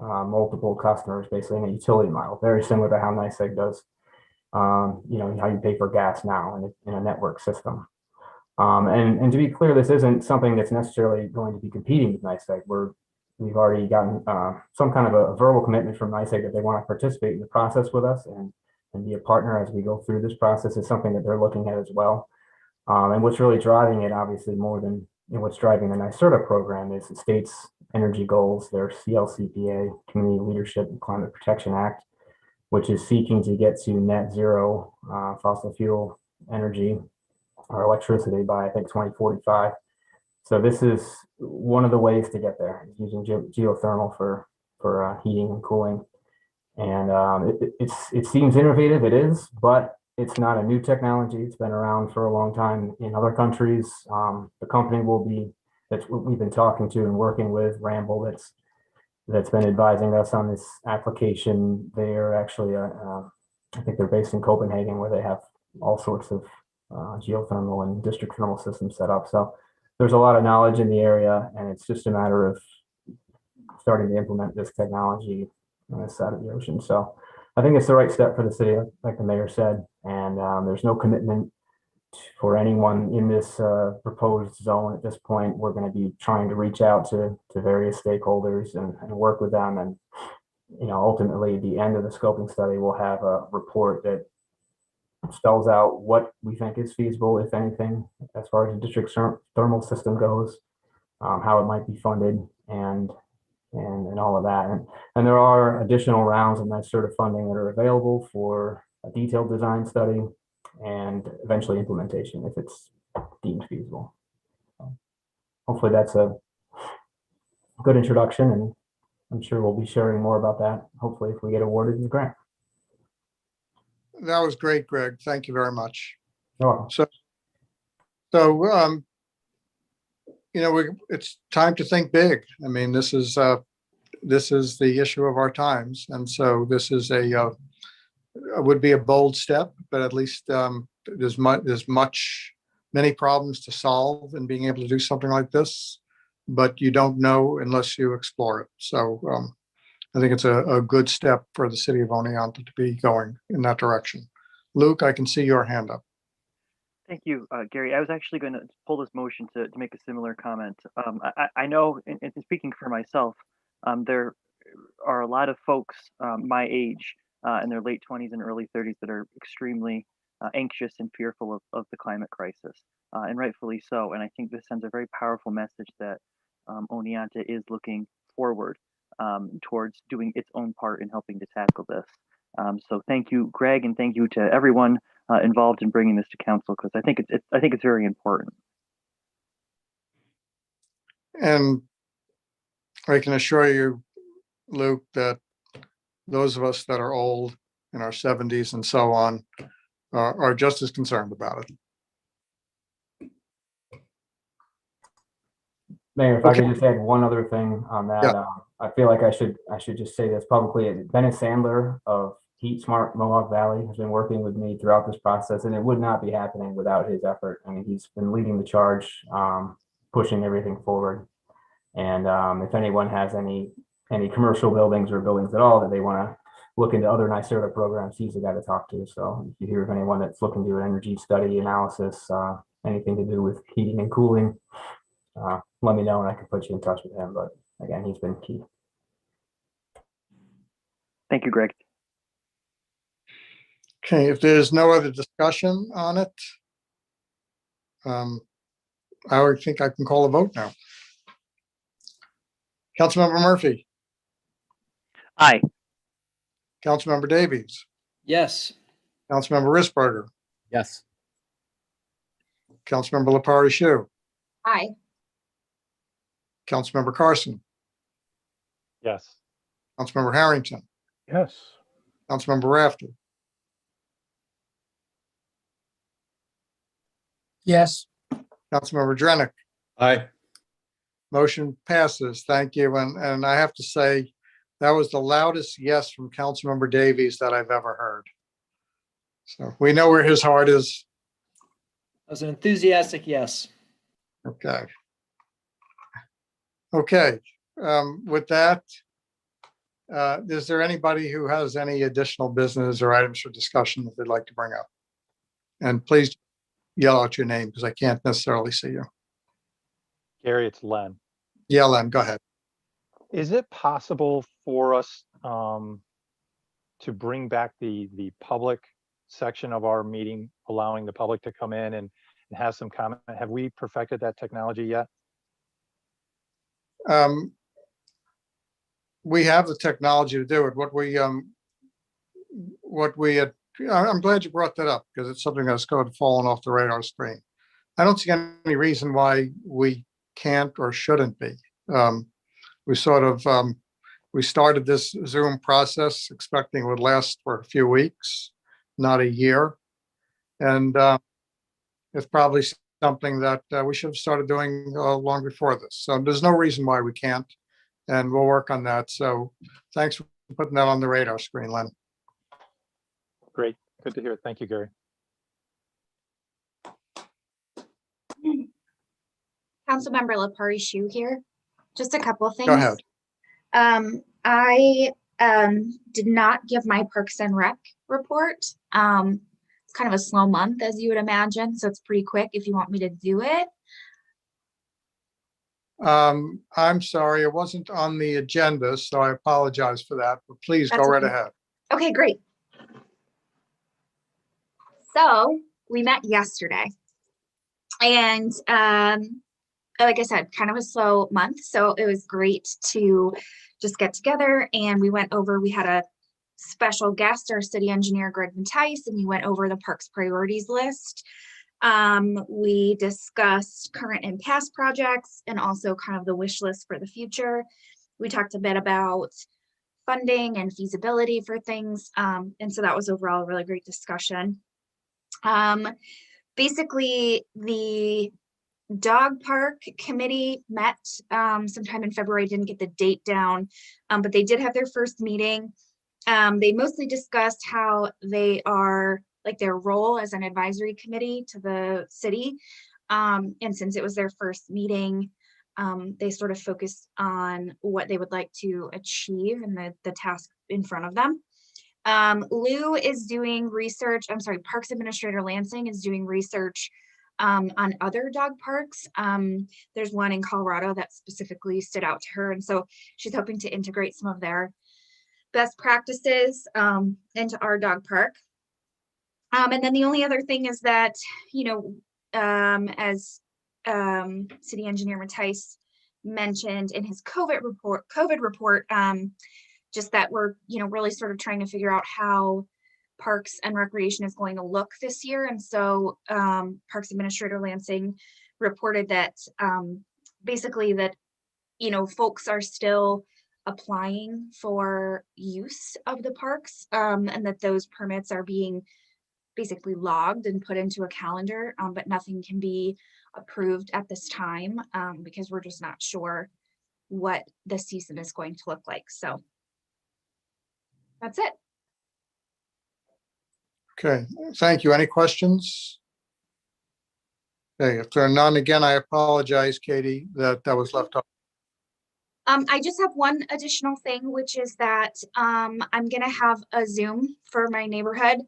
multiple customers, basically in a utility model, very similar to how NYSEG does, you know, how you pay for gas now in a network system. And to be clear, this isn't something that's necessarily going to be competing with NYSEG. We've already gotten some kind of a verbal commitment from NYSEG that they want to participate in the process with us and be a partner as we go through this process. Is something that they're looking at as well. And what's really driving it, obviously, more than what's driving the NYSERDA program is the state's energy goals, their CLCPA, Community Leadership and Climate Protection Act, which is seeking to get to net zero fossil fuel energy or electricity by, I think, 2045. So this is one of the ways to get there, using geothermal for heating and cooling. And it seems innovative, it is, but it's not a new technology. It's been around for a long time in other countries. The company that's what we've been talking to and working with, Ramble, that's been advising us on this application. They are actually, I think they're based in Copenhagen, where they have all sorts of geothermal and district thermal systems set up. So there's a lot of knowledge in the area, and it's just a matter of starting to implement this technology on this side of the ocean. So I think it's the right step for the city, like the mayor said, and there's no commitment for anyone in this proposed zone at this point. We're going to be trying to reach out to various stakeholders and work with them. And, you know, ultimately at the end of the scoping study, we'll have a report that spells out what we think is feasible, if anything, as far as the district thermal system goes, how it might be funded, and all of that. And there are additional rounds of NYSERDA funding that are available for a detailed design study and eventually implementation if it's deemed feasible. So hopefully that's a good introduction, and I'm sure we'll be sharing more about that, hopefully, if we get awarded the grant. That was great, Greg. Thank you very much. You're welcome. So you know, it's time to think big. I mean, this is the issue of our times, and so this is would be a bold step, but at least there's many problems to solve in being able to do something like this, but you don't know unless you explore it. So I think it's a good step for the city of Oneonta to be going in that direction. Luke, I can see your hand up. Thank you, Gary. I was actually going to pull this motion to make a similar comment. I know, in speaking for myself, there are a lot of folks my age in their late 20s and early 30s that are extremely anxious and fearful of the climate crisis, and rightfully so. And I think this sends a very powerful message that Oneonta is looking forward towards doing its own part in helping to tackle this. So thank you, Greg, and thank you to everyone involved in bringing this to council, because I think it's very important. And I can assure you, Luke, that those of us that are old in our 70s and so on are just as concerned about it. Mayor, if I could just add one other thing on that, Yeah. I feel like I should just say this publicly. Dennis Sandler of Heat Smart Mohawk Valley has been working with me throughout this process, and it would not be happening without his effort. I mean, he's been leading the charge, pushing everything forward. And if anyone has any commercial buildings or buildings at all that they want to look into other NYSERDA programs, he's the guy to talk to. So if you hear of anyone that's looking to do an energy study analysis, anything to do with heating and cooling, let me know and I can put you in touch with him. But again, he's been key. Thank you, Greg. Okay, if there's no other discussion on it, I would think I can call a vote now. Councilmember Murphy. Aye. Councilmember Davies. Yes. Councilmember Risberger. Yes. Councilmember Lepari Shu. Aye. Councilmember Carson. Yes. Councilmember Harrington. Yes. Councilmember Rafter. Yes. Councilmember Drenick. Aye. Motion passes. Thank you. And I have to say, that was the loudest yes from Councilmember Davies that I've ever heard. So we know where his heart is. That was an enthusiastic yes. Okay. Okay. With that, is there anybody who has any additional business or items for discussion that they'd like to bring up? And please yell out your name because I can't necessarily see you. Gary, it's Len. Yeah, Len, go ahead. Is it possible for us to bring back the public section of our meeting, allowing the public to come in and have some comment? Have we perfected that technology yet? We have the technology to do it. I'm glad you brought that up because it's something that's kind of fallen off the radar screen. I don't see any reason why we can't or shouldn't be. We started this Zoom process expecting it would last for a few weeks, not a year. And it's probably something that we should have started doing long before this. So there's no reason why we can't, and we'll work on that. So thanks for putting that on the radar screen, Len. Great. Good to hear it. Thank you, Gary. Councilmember Lepari Shu here. Just a couple of things. Go ahead. I did not give my Parks and Rec report. It's kind of a slow month, as you would imagine, so it's pretty quick if you want me to do it. I'm sorry, it wasn't on the agenda, so I apologize for that, but please go right ahead. Okay, great. So we met yesterday, and like I said, kind of a slow month. So it was great to just get together, and we went over, we had a special guest, our city engineer, Greg Mattice, and we went over the parks priorities list. We discussed current and past projects and also kind of the wish list for the future. We talked a bit about funding and feasibility for things. And so that was overall a really great discussion. Basically, the dog park committee met sometime in February, didn't get the date down, but they did have their first meeting. They mostly discussed how they are, like, their role as an advisory committee to the city. And since it was their first meeting, they sort of focused on what they would like to achieve and the task in front of them. Lou is doing research, Parks Administrator Lansing is doing research on other dog parks. There's one in Colorado that specifically stood out to her. And so she's hoping to integrate some of their best practices into our dog park. And then the only other thing is that, as City Engineer Mattice mentioned in his COVID report, just that we're, really sort of trying to figure out how Parks and Recreation is going to look this year. And so Parks Administrator Lansing reported that basically that, folks are still applying for use of the parks, and that those permits are being basically logged and put into a calendar, but nothing can be approved at this time because we're just not sure what the season is going to look like. So that's it. Okay, thank you. Any questions? Okay, if there are none, again, I apologize, Katie, that was left off. I just have one additional thing, which is that I'm going to have a Zoom for my neighborhood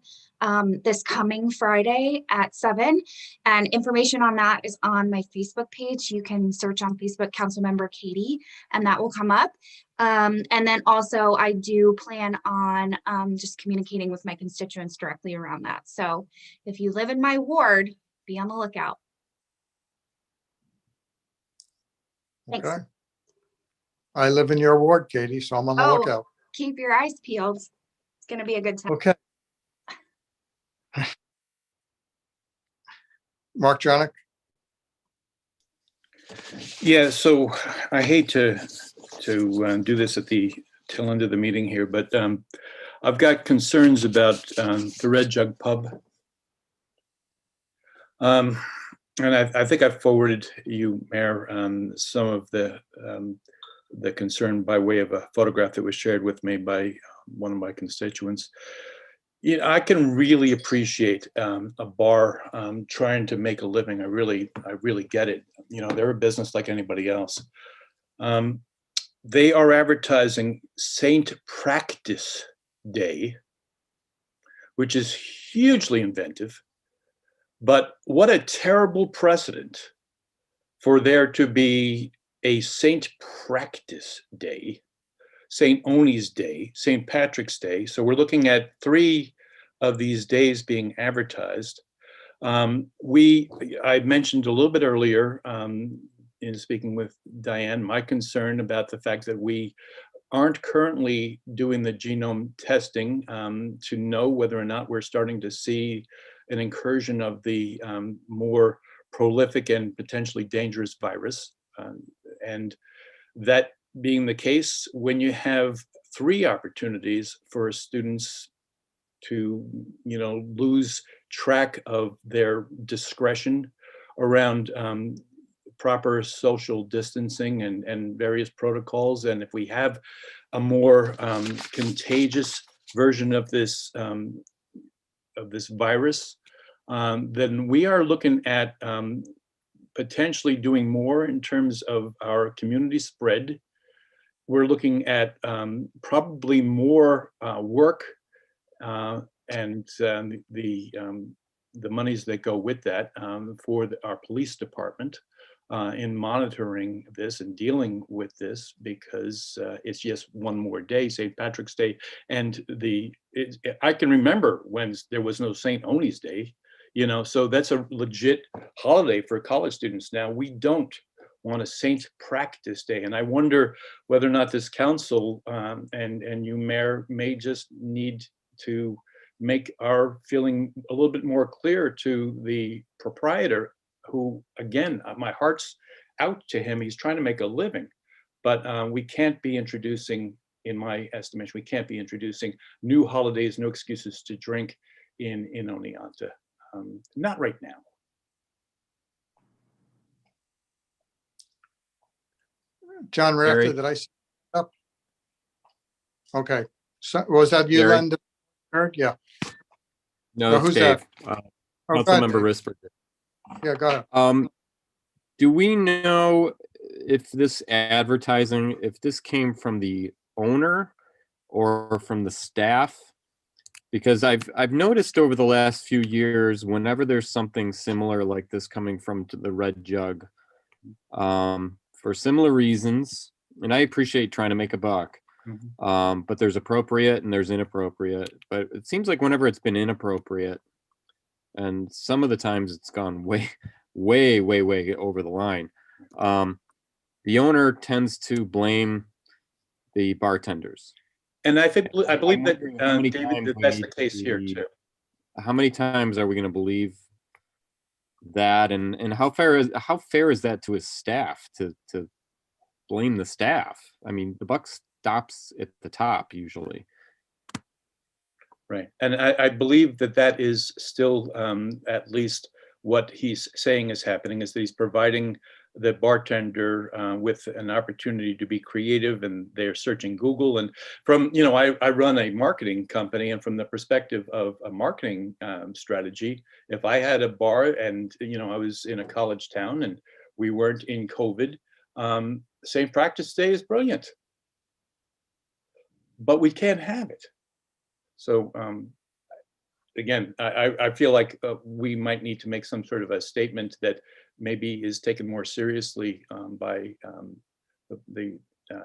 this coming Friday at 7. And information on that is on my Facebook page. You can search on Facebook Councilmember Katie, and that will come up. And then also I do plan on just communicating with my constituents directly around that. So if you live in my ward, be on the lookout. Thanks. Okay. I live in your ward, Katie, so I'm on the lookout. Keep your eyes peeled. It's going to be a good time. Okay. Mark Jonick. Yeah, so I hate to do this at the tail end of the meeting here, but I've got concerns about the Red Jug Pub. And I think I forwarded you, Mayor, some of the concern by way of a photograph that was shared with me by one of my constituents. You know, I can really appreciate a bar trying to make a living. I really get it. You know, they're a business like anybody else. They are advertising Saint Practice Day, which is hugely inventive. But what a terrible precedent for there to be a Saint Practice Day, Saint Oni's Day, Saint Patrick's Day. So we're looking at 3 of these days being advertised. I mentioned a little bit earlier in speaking with Diane, my concern about the fact that we aren't currently doing the genome testing to know whether or not we're starting to see an incursion of the more prolific and potentially dangerous virus. And that being the case, when you have 3 opportunities for students to, you know, lose track of their discretion around proper social distancing and various protocols, and if we have a more contagious version of this virus, then we are looking at potentially doing more in terms of our community spread. We're looking at probably more work and the monies that go with that for our police department in monitoring this and dealing with this, because it's just one more day, St. Patrick's Day. And I can remember when there was no St. Oni's Day, you know, so that's a legit holiday for college students. Now, we don't want a Saint Practice Day. And I wonder whether or not this council and you, Mayor, may just need to make our feeling a little bit more clear to the proprietor, who, again, my heart's out to him. He's trying to make a living, but we can't be introducing, in my estimation, we can't be introducing new holidays, no excuses to drink in Oneonta. Not right now. John Rafter, Gary? did I? Up? Okay. So, was that you, Gary? Len? Yeah. No, it's who's Dave. that? Councilmember Risberger. Yeah, go ahead. Do we know if this advertising, if this came from the owner or from the staff? Because I've noticed over the last few years, whenever there's something similar like this coming from the Red Jug, for similar reasons, and I appreciate trying to make a buck, but there's appropriate and there's inappropriate. But it seems like whenever it's been inappropriate, and some of the times it's gone way over the line, the owner tends to blame the bartenders. And I believe that, David, that's the case here too. How many times are we going to believe that? And how fair is that to his staff to blame the staff? I mean, the buck stops at the top usually. Right, and I believe that is still at least what he's saying is happening, is that he's providing the bartender with an opportunity to be creative, and they're searching Google. And from, you know, I run a marketing company, and from the perspective of a marketing strategy, if I had a bar and, you know, I was in a college town and we weren't in COVID, St. Practice Day is brilliant, but we can't have it. So again, I feel like we might need to make some sort of a statement that maybe is taken more seriously by the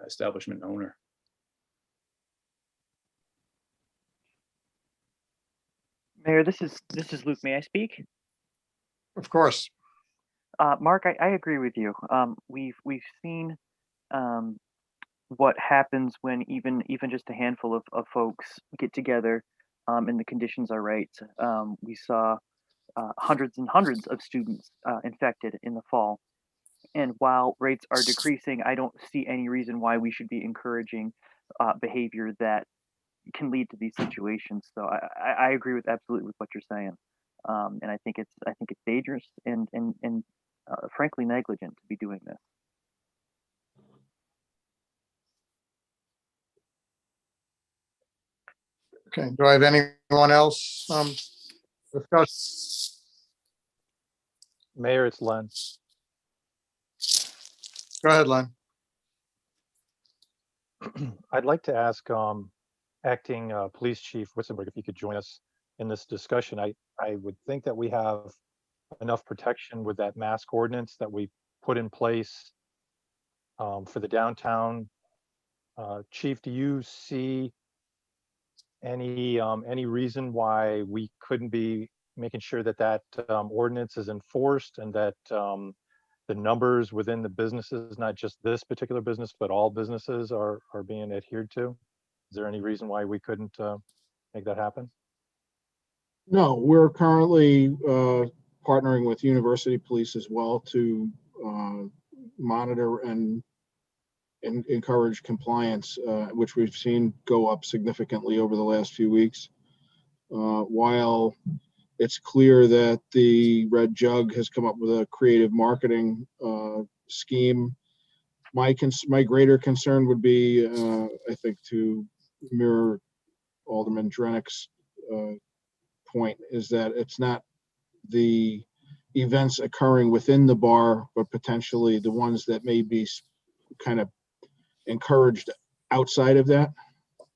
establishment owner. Mayor, this is Luke. May I speak? Of course. Mark, I agree with you. We've seen what happens when even just a handful of folks get together and the conditions are right. We saw hundreds and hundreds of students infected in the fall. And while rates are decreasing, I don't see any reason why we should be encouraging behavior that can lead to these situations. So I agree with absolutely with what you're saying. And I think it's dangerous and frankly negligent to be doing this. Okay, do I have anyone else discuss? Mayor, it's Len. Go ahead, Len. I'd like to ask Acting Police Chief Witzenberg if he could join us in this discussion. I would think that we have enough protection with that mask ordinance that we put in place for the downtown. Chief, do you see any reason why we couldn't be making sure that that ordinance is enforced and that the numbers within the businesses, not just this particular business, but all businesses are being adhered to? Is there any reason why we couldn't make that happen? No, we're currently partnering with University Police as well to monitor and encourage compliance, which we've seen go up significantly over the last few weeks. While it's clear that the Red Jug has come up with a creative marketing scheme, my greater concern would be, I think, to mirror Alderman Drenick's point, is that it's not the events occurring within the bar, but potentially the ones that may be kind of encouraged outside of that.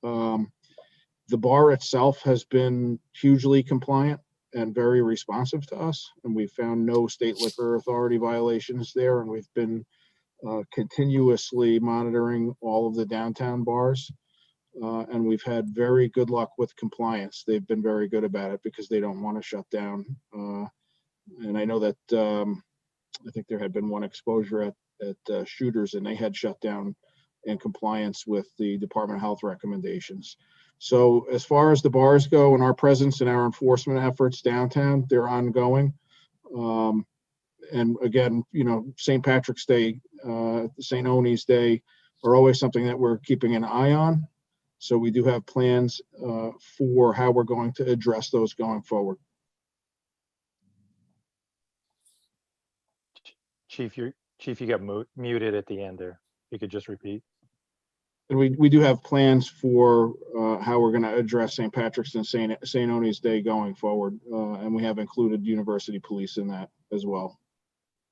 The bar itself has been hugely compliant and very responsive to us, and we found no state liquor authority violations there, and we've been continuously monitoring all of the downtown bars, and we've had very good luck with compliance. They've been very good about it because they don't want to shut down. And I know that I think there had been one exposure at Shooters, and they had shut down in compliance with the Department of Health recommendations. So as far as the bars go and our presence and our enforcement efforts downtown, they're ongoing. And again, you know, St. Patrick's Day, St. Oni's Day are always something that we're keeping an eye on. So we do have plans for how we're going to address those going forward. Chief, you got muted at the end there. You could just repeat. And we do have plans for how we're going to address St. Patrick's and St. Oni's Day going forward. And we have included University Police in that as well.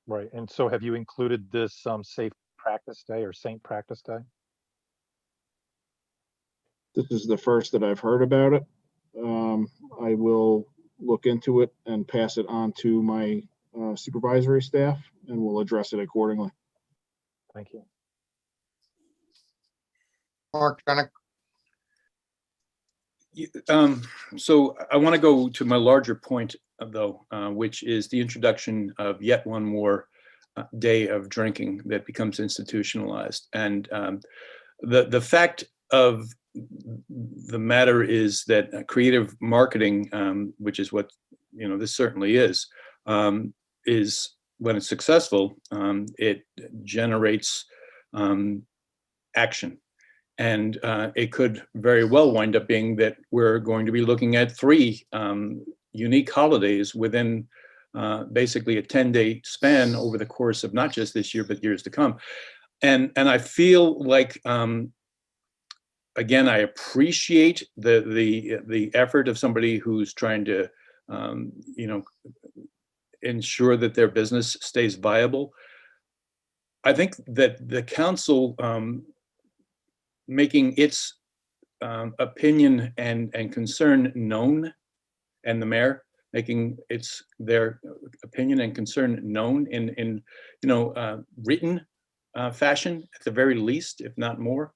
Right. And so have you included this Safe Practice Day or Saint Practice Day? This is the first that I've heard about it. I will look into it and pass it on to my supervisory staff, and we'll address it accordingly. Thank you. Mark Drenick. So I want to go to my larger point, though, which is the introduction of yet one more day of drinking that becomes institutionalized. And the fact of the matter is that creative marketing, which is what, you know, this certainly is when it's successful, it generates action. And it could very well wind up being that we're going to be looking at 3 unique holidays within basically a 10-day span over the course of not just this year, but years to come. And I feel like, again, I appreciate the effort of somebody who's trying to, you know, ensure that their business stays viable. I think that the council making its opinion and concern known, and the mayor making their opinion and concern known in you know, written fashion at the very least, if not more.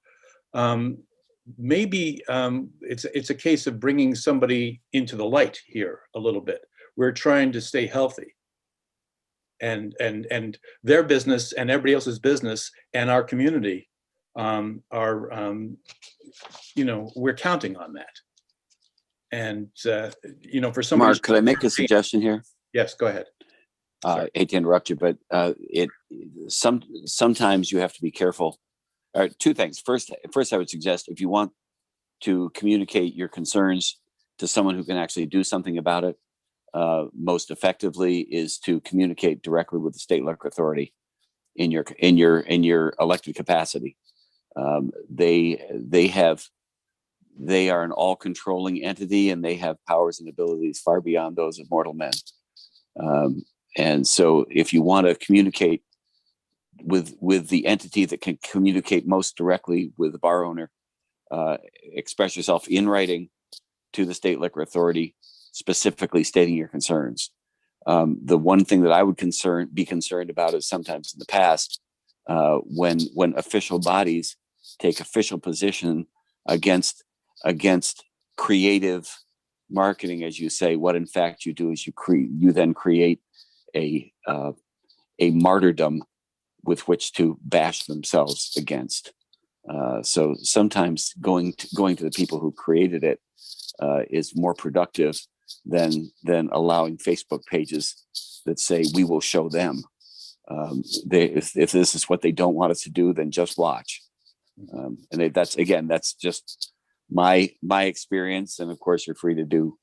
Maybe it's a case of bringing somebody into the light here a little bit. We're trying to stay healthy, and their business and everybody else's business and our community are, you know, we're counting on that. And you know, for somebody. Mark, could I make a suggestion here? Yes, go ahead. I hate to interrupt you, but sometimes you have to be careful. All right, 2 things. First, I would suggest if you want to communicate your concerns to someone who can actually do something about it, most effectively is to communicate directly with the state liquor authority in your elected capacity. They are an all-controlling entity, and they have powers and abilities far beyond those of mortal men. And so if you want to communicate with the entity that can communicate most directly with the bar owner, express yourself in writing to the state liquor authority, specifically stating your concerns. The one thing that I would be concerned about is sometimes in the past, when official bodies take official position against creative marketing, as you say, what in fact you do is you then create a martyrdom with which to bash themselves against. So sometimes going to the people who created it is more productive than allowing Facebook pages that say we will show them. If this is what they don't want us to do, then just watch. And that's just my experience. And of course, you're free to do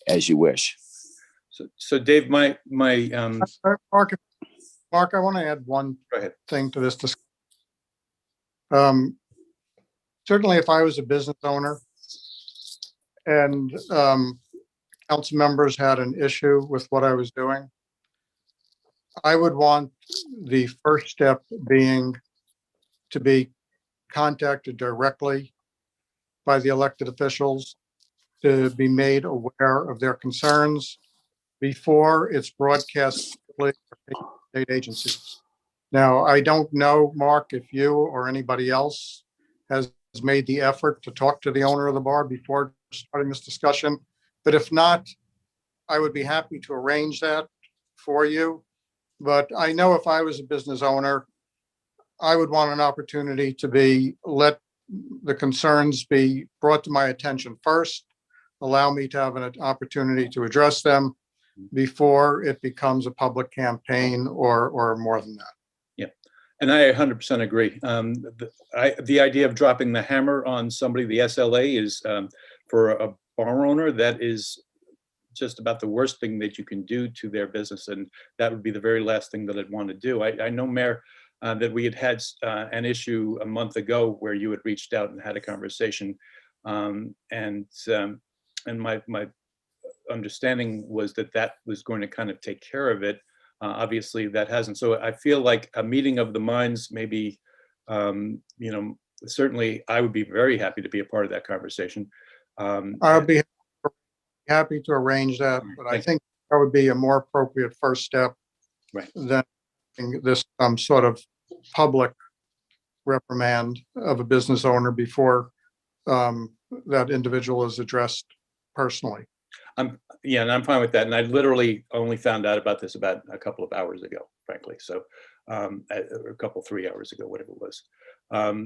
as you wish. So Dave, my Mark, I want to add one thing to this discussion. Certainly, if I was a business owner and council members had an issue with what I was doing, I would want the first step being to be contacted directly by the elected officials to be made aware of their concerns before it's broadcast to state agencies. Now, I don't know, Mark, if you or anybody else has made the effort to talk to the owner of the bar before starting this discussion, but if not, I would be happy to arrange that for you. But I know if I was a business owner, I would want an opportunity to let the concerns be brought to my attention first, allow me to have an opportunity to address them before it becomes a public campaign or more than that. Yeah, and I 100% agree. The idea of dropping the hammer on somebody, the SLA, is for a bar owner, that is just about the worst thing that you can do to their business, and that would be the very last thing that I'd want to do. I know, Mayor, that we had an issue a month ago where you had reached out and had a conversation, and my understanding was that was going to kind of take care of it. Obviously, that hasn't. So I feel like a meeting of the minds, maybe, certainly I would be very happy to be a part of that conversation. I'll be happy to arrange that, but I think that would be a more appropriate first step than this sort of public reprimand of a business owner before that individual is addressed personally. And I'm fine with that. And I literally only found out about this about a couple of hours ago, frankly. So a couple, 3 hours ago, whatever it was.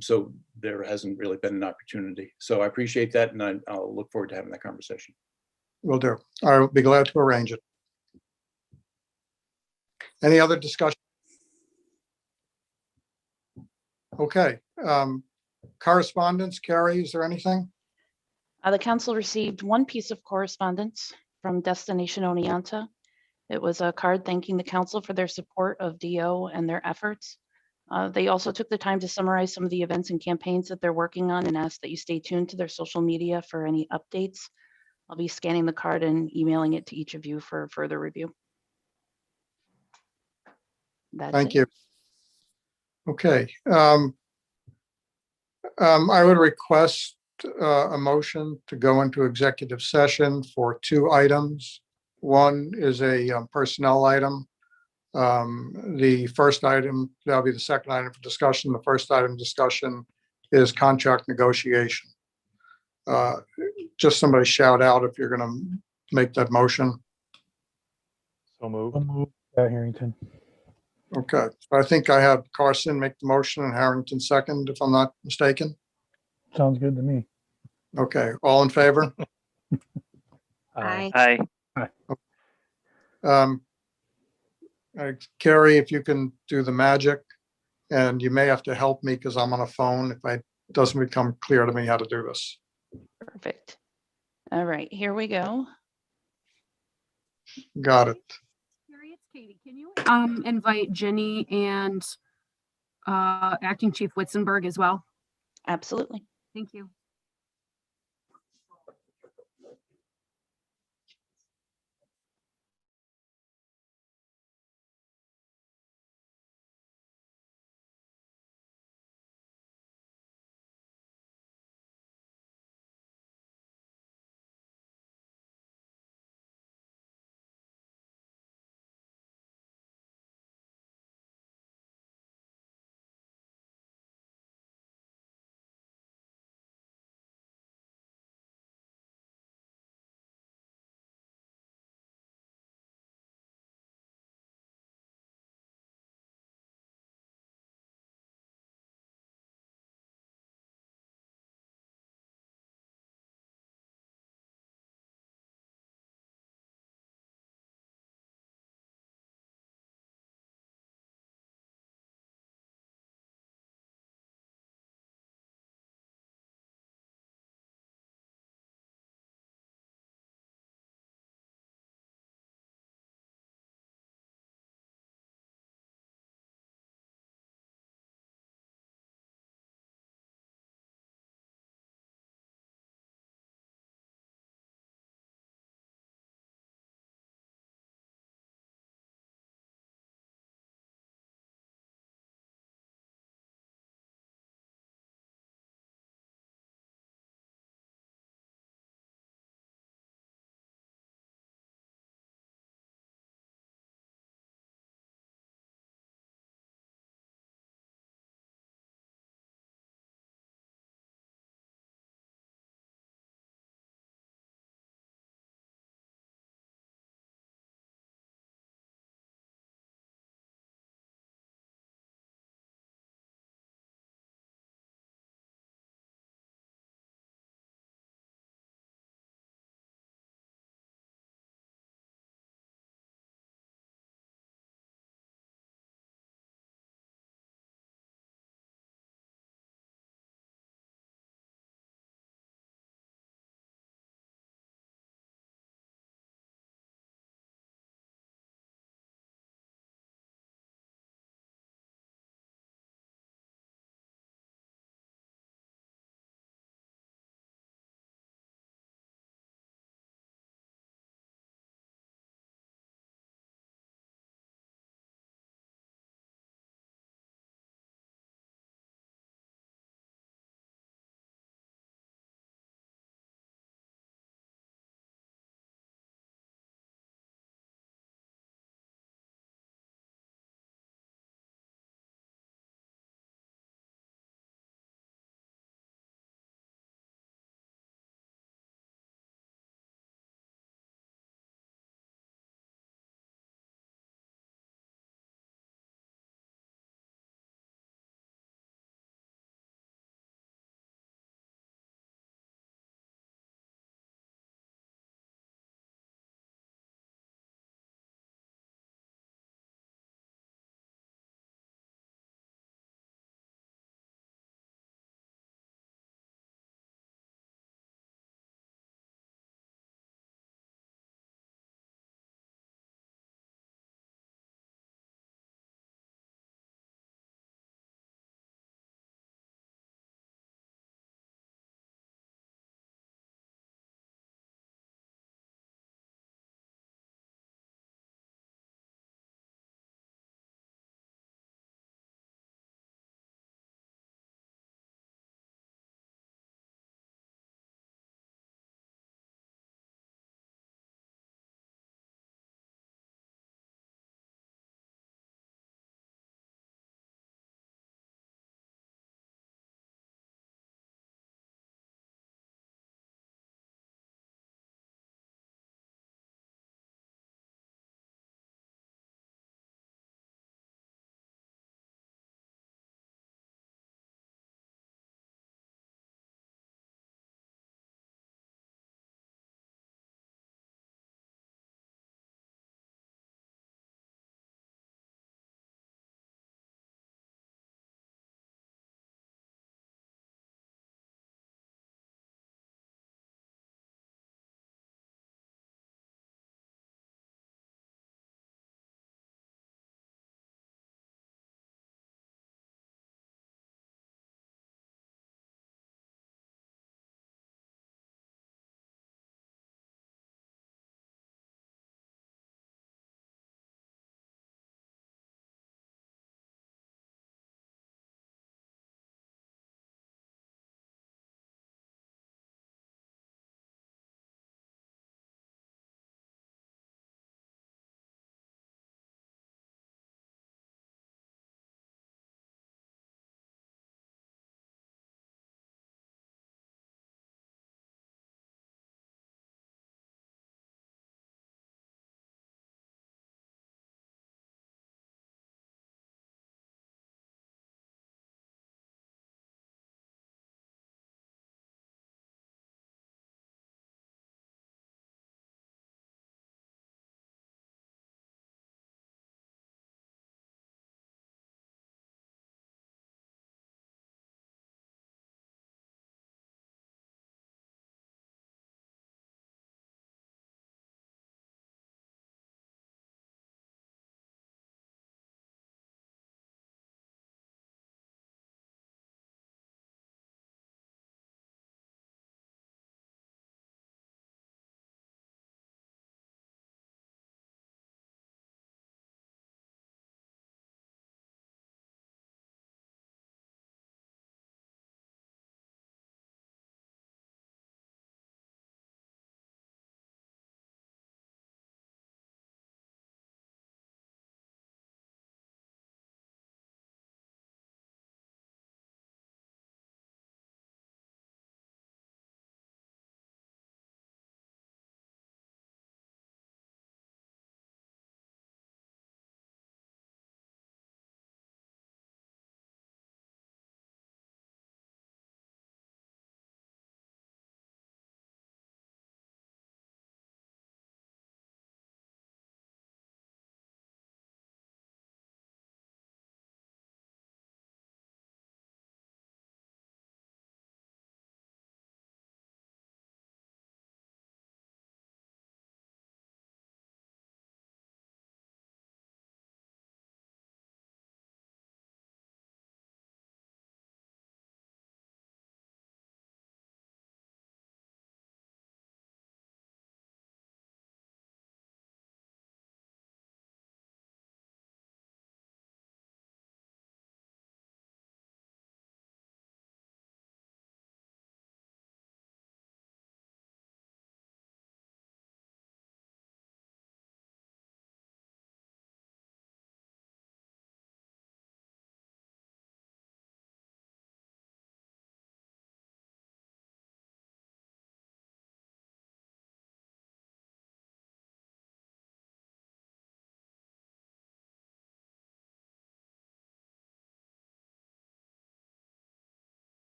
So there hasn't really been an opportunity. So I appreciate that. And I'll look forward to having that conversation. Will do. I'll be glad to arrange it. Any other discussion? Okay. Correspondence, Carrie, is there anything? The council received one piece of correspondence from Destination Oneonta. It was a card thanking the council for their support of DO and their efforts. They also took the time to summarize some of the events and campaigns that they're working on and asked that you stay tuned to their social media for any updates. I'll be scanning the card and emailing it to each of you for further review. Thank you. Okay. I would request a motion to go into executive session for 2 items. One is a personnel item. The first item, that'll be the second item for discussion. The first item discussion is contract negotiation. Just somebody shout out if you're going to make that motion. So move. Harrington. Okay, so I think I had Carson make the motion and Harrington second, if I'm not mistaken. Sounds good to me. Okay, all in favor? Aye. Carrie, if you can do the magic, and you may have to help me because I'm on a phone if it doesn't become clear to me how to do this. Perfect. All right, here we go. Got it. Harry, it's Katie. Can you invite Jenny and Acting Chief Witzenberg as well? Absolutely. Thank you.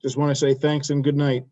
Just want to say thanks and good night.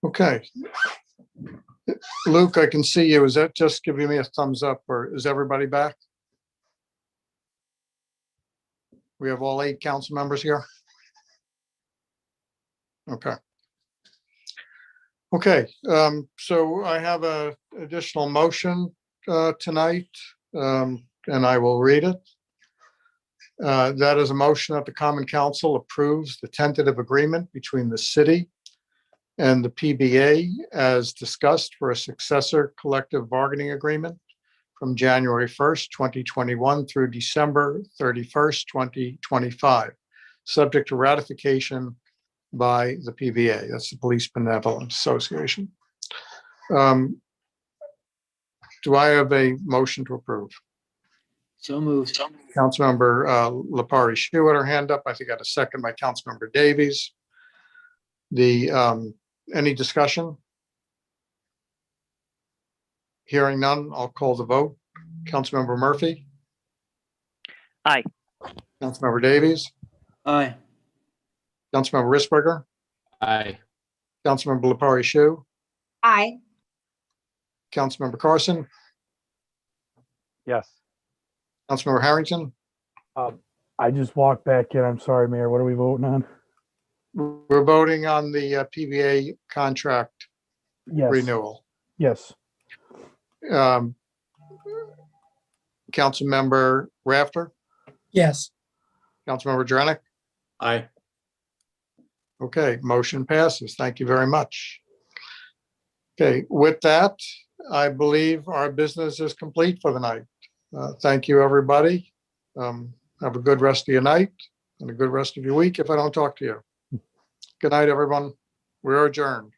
Okay. Luke, I can see you. Is that just giving me a thumbs up, or is everybody back? We have all 8 council members here? Okay. Okay, so I have a additional motion tonight, and I will read it. That is a motion that the Common Council approves the tentative agreement between the city and the PBA as discussed for a successor collective bargaining agreement from January 1st, 2021 through December 31st, 2025, subject to ratification by the PBA, that's the Police Benevolent Association. Do I have a motion to approve? So moved. Councilmember Lepari Shu had her hand up. I think I had a second by Councilmember Davies. Any discussion? Hearing none, I'll call the vote. Councilmember Murphy? Aye. Councilmember Davies? Aye. Councilmember Risberger? Aye. Councilmember Lepari Shu? Aye. Councilmember Carson? Yes. Councilmember Harrington? I just walked back in. I'm sorry, Mayor. What are we voting on? We're voting on the PBA contract Yes. renewal. Yes. Councilmember Rafter? Yes. Councilmember Drenick? Aye. Okay, motion passes. Thank you very much. Okay, with that, I believe our business is complete for the night. Thank you, everybody. Have a good rest of your night and a good rest of your week if I don't talk to you. Good night, everyone. We're adjourned.